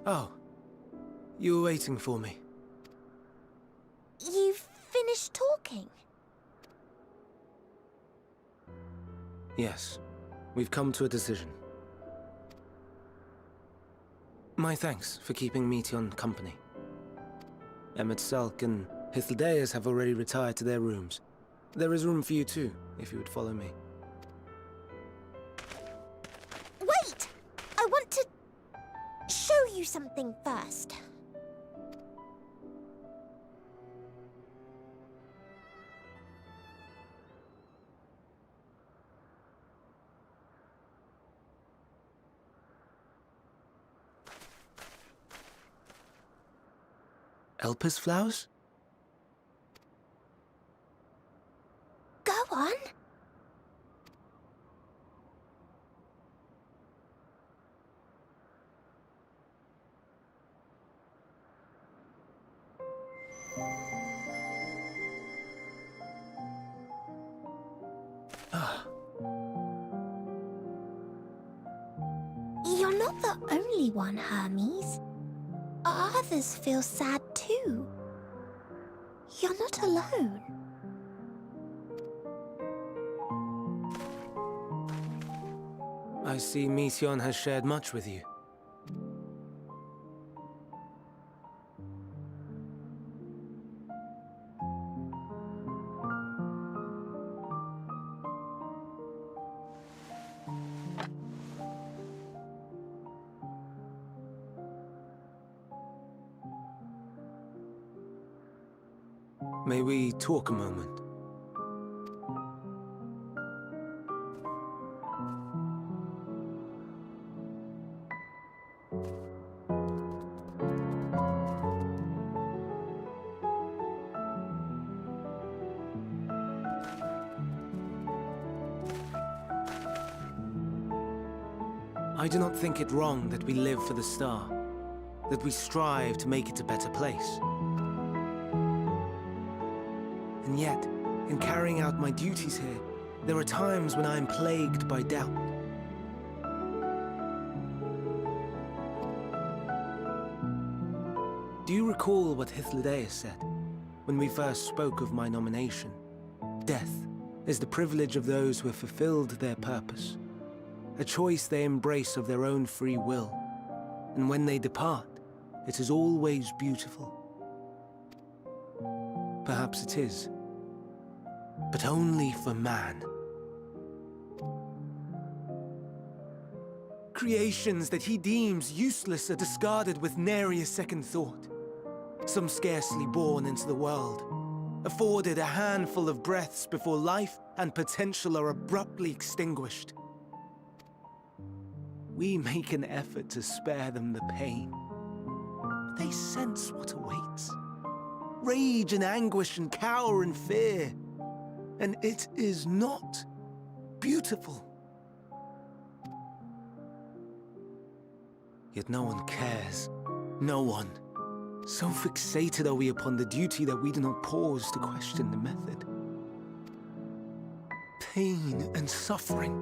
Oh, you were waiting for me. You've finished talking? Yes, we've come to a decision. My thanks for keeping Meteon company. Emmett Selk and Hythlodaeus have already retired to their rooms. There is room for you too, if you would follow me. Wait! I want to show you something first. Elpis flowers? Go on. You're not the only one, Hermes. Others feel sad too. You're not alone. I see Mission has shared much with you. May we talk a moment? I do not think it wrong that we live for the star, that we strive to make it a better place. And yet, in carrying out my duties here, there are times when I am plagued by doubt. Do you recall what Hythlodaeus said when we first spoke of my nomination? Death is the privilege of those who have fulfilled their purpose, a choice they embrace of their own free will, and when they depart, it is always beautiful. Perhaps it is, but only for man. Creations that he deems useless are discarded with nary a second thought. Some scarcely born into the world, afforded a handful of breaths before life and potential are abruptly extinguished. We make an effort to spare them the pain, but they sense what awaits. Rage and anguish and cower and fear. And it is not beautiful. Yet no one cares. No one. So fixated are we upon the duty that we do not pause to question the method. Pain and suffering,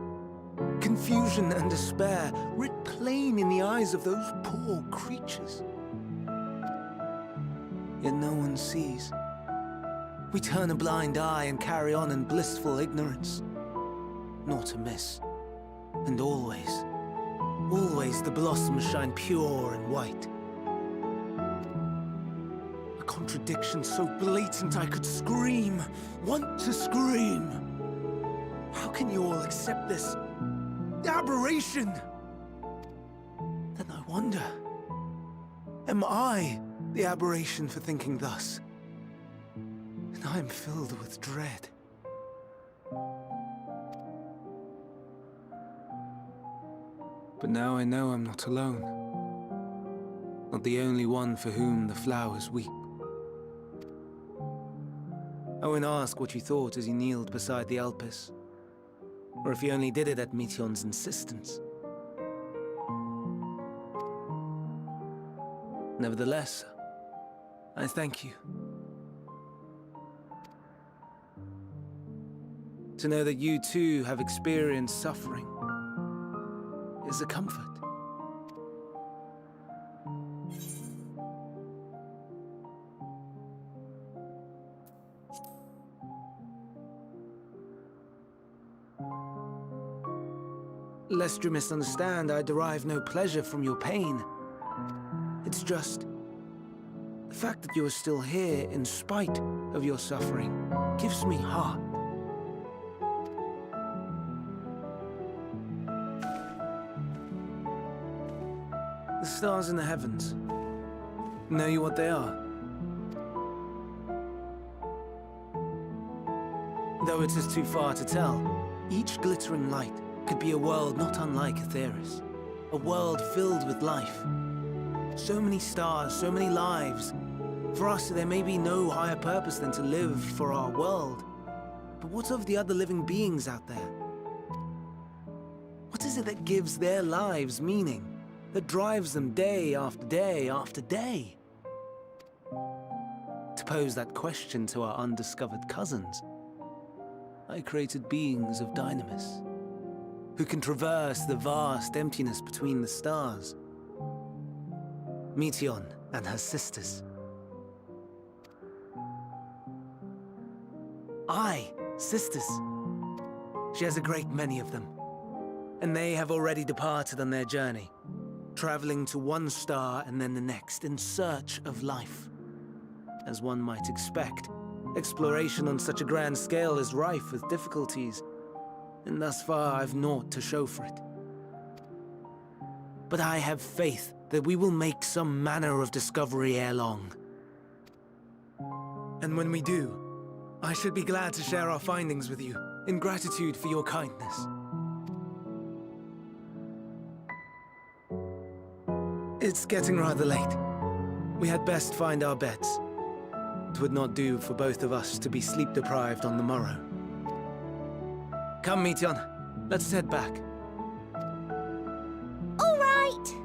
confusion and despair, writ plain in the eyes of those poor creatures. Yet no one sees. We turn a blind eye and carry on in blissful ignorance. Not amiss. And always, always the blossoms shine pure and white. A contradiction so blatant I could scream, want to scream. How can you all accept this aberration? Then I wonder, am I the aberration for thinking thus? And I am filled with dread. But now I know I'm not alone. Not the only one for whom the flowers weep. I won't ask what you thought as you kneeled beside the Elpis, or if you only did it at Meteon's insistence. Nevertheless, I thank you. To know that you too have experienced suffering is a comfort. Lest you misunderstand, I derive no pleasure from your pain. It's just the fact that you are still here in spite of your suffering gives me heart. The stars in the heavens. Know you what they are? Though it is too far to tell, each glittering light could be a world not unlike Aetheris. A world filled with life. So many stars, so many lives. For us, there may be no higher purpose than to live for our world. But what of the other living beings out there? What is it that gives their lives meaning? That drives them day after day after day? To pose that question to our undiscovered cousins, I created beings of Dynamis, who can traverse the vast emptiness between the stars. Meteion and her sisters. Aye, sisters. She has a great many of them. And they have already departed on their journey, traveling to one star and then the next in search of life. As one might expect, exploration on such a grand scale is rife with difficulties, and thus far I've naught to show for it. But I have faith that we will make some manner of discovery ere long. And when we do, I should be glad to share our findings with you, in gratitude for your kindness. It's getting rather late. We had best find our beds. It would not do for both of us to be sleep-deprived on the morrow. Come, Meteion. Let's head back. All right!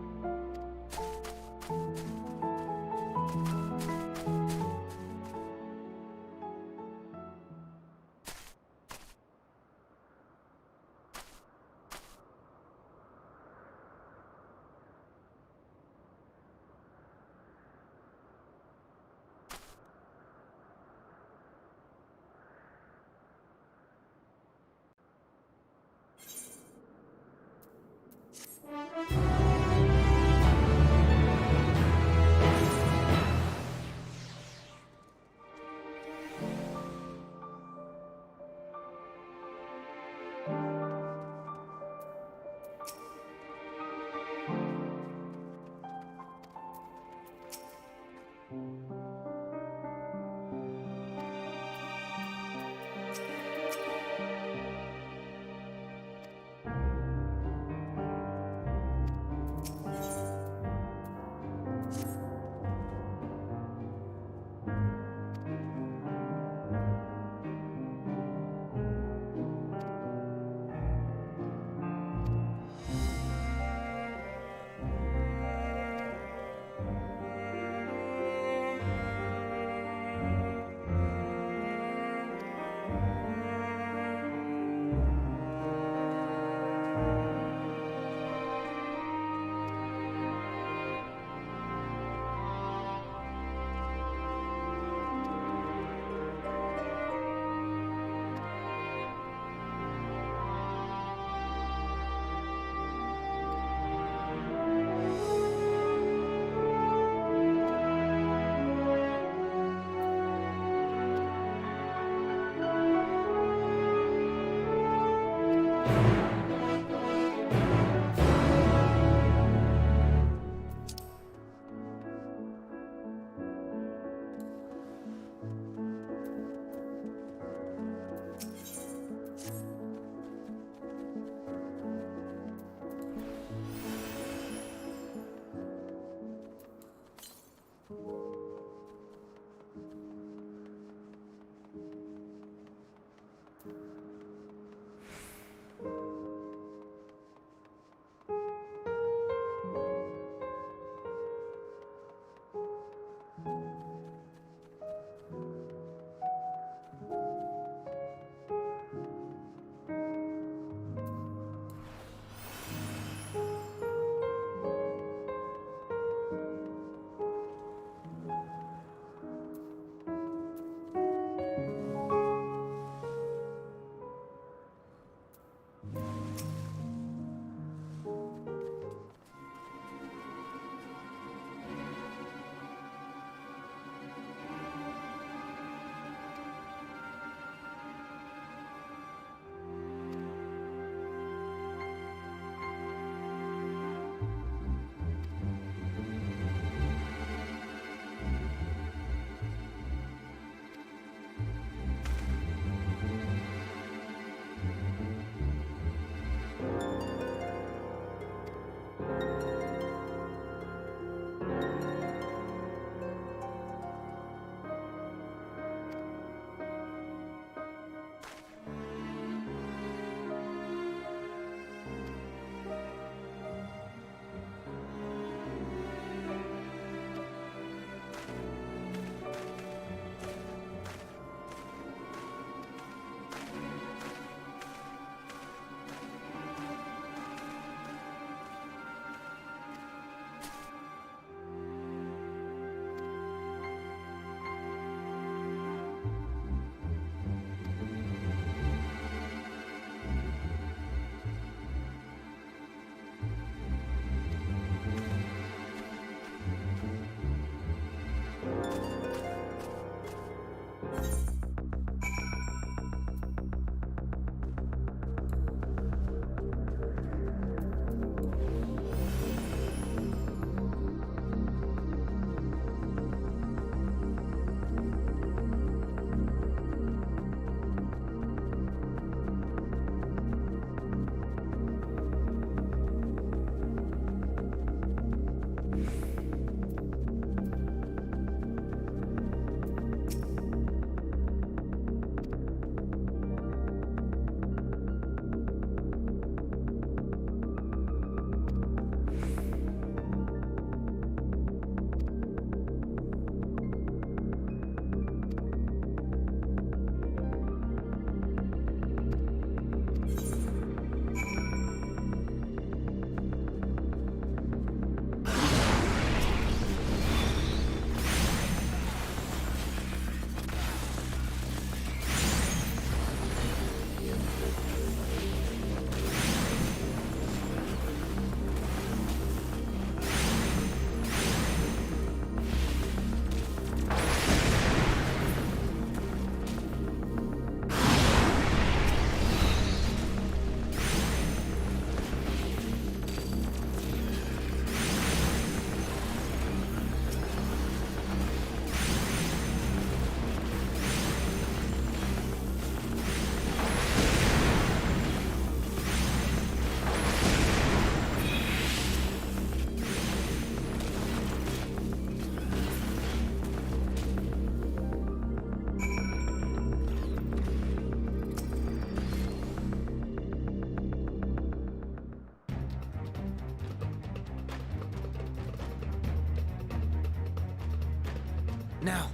Now!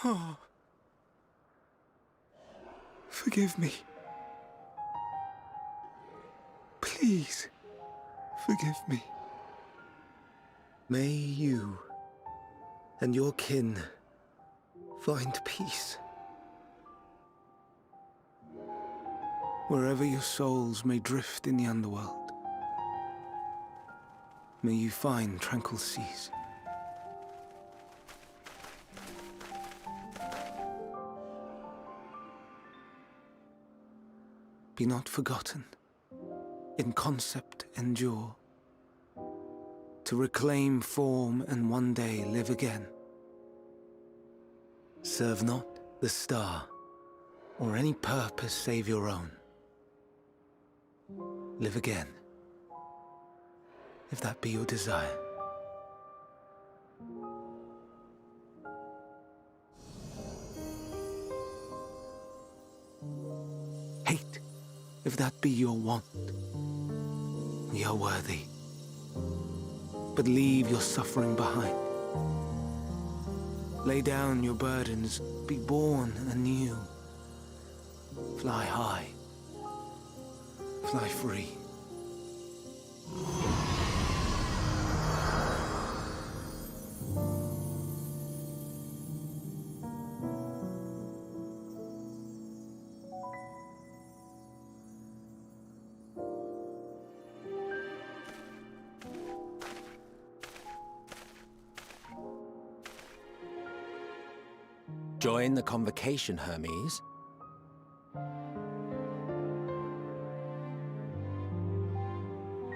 Oh. Forgive me. Please, forgive me. May you and your kin find peace. Wherever your souls may drift in the underworld, may you find tranquil seas. Be not forgotten, in concept endure, to reclaim form and one day live again. Serve not the star, or any purpose save your own. Live again, if that be your desire. Hate, if that be your want. We are worthy, but leave your suffering behind. Lay down your burdens, be born anew. Fly high, fly free. Join the convocation, Hermes.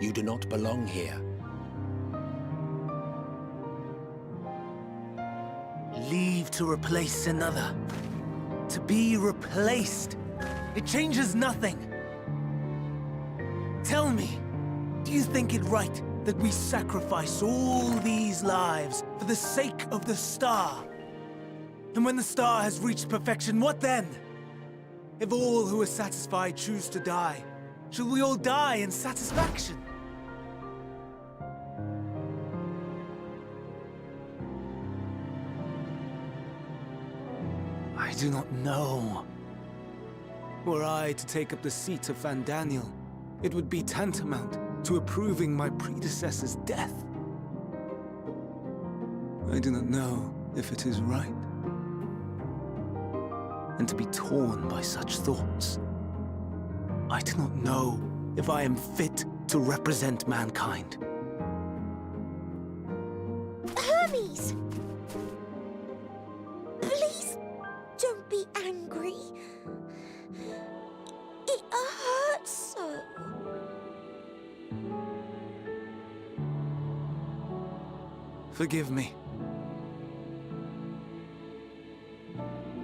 You do not belong here. Leave to replace another. To be replaced. It changes nothing. Tell me, do you think it right that we sacrifice all these lives for the sake of the star? And when the star has reached perfection, what then? If all who are satisfied choose to die, shall we all die in satisfaction? I do not know. Were I to take up the seat of Fandaniel, it would be tantamount to approving my predecessor's death. I do not know if it is right. And to be torn by such thoughts, I do not know if I am fit to represent mankind. Hermes! Please don't be angry. It hurts so. Forgive me.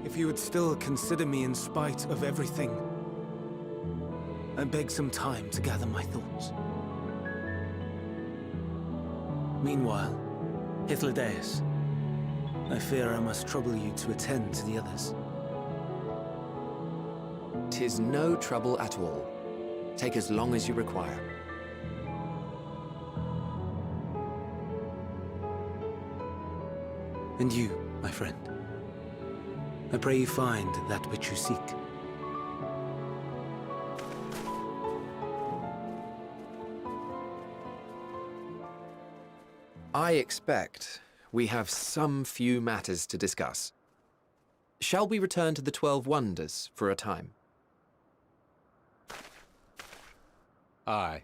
If you would still consider me in spite of everything, I beg some time to gather my thoughts. Meanwhile, Hythlodaeus, I fear I must trouble you to attend to the others. 'Tis no trouble at all. Take as long as you require. And you, my friend, I pray you find that which you seek. I expect we have some few matters to discuss. Shall we return to the 12 Wonders for a time? Aye.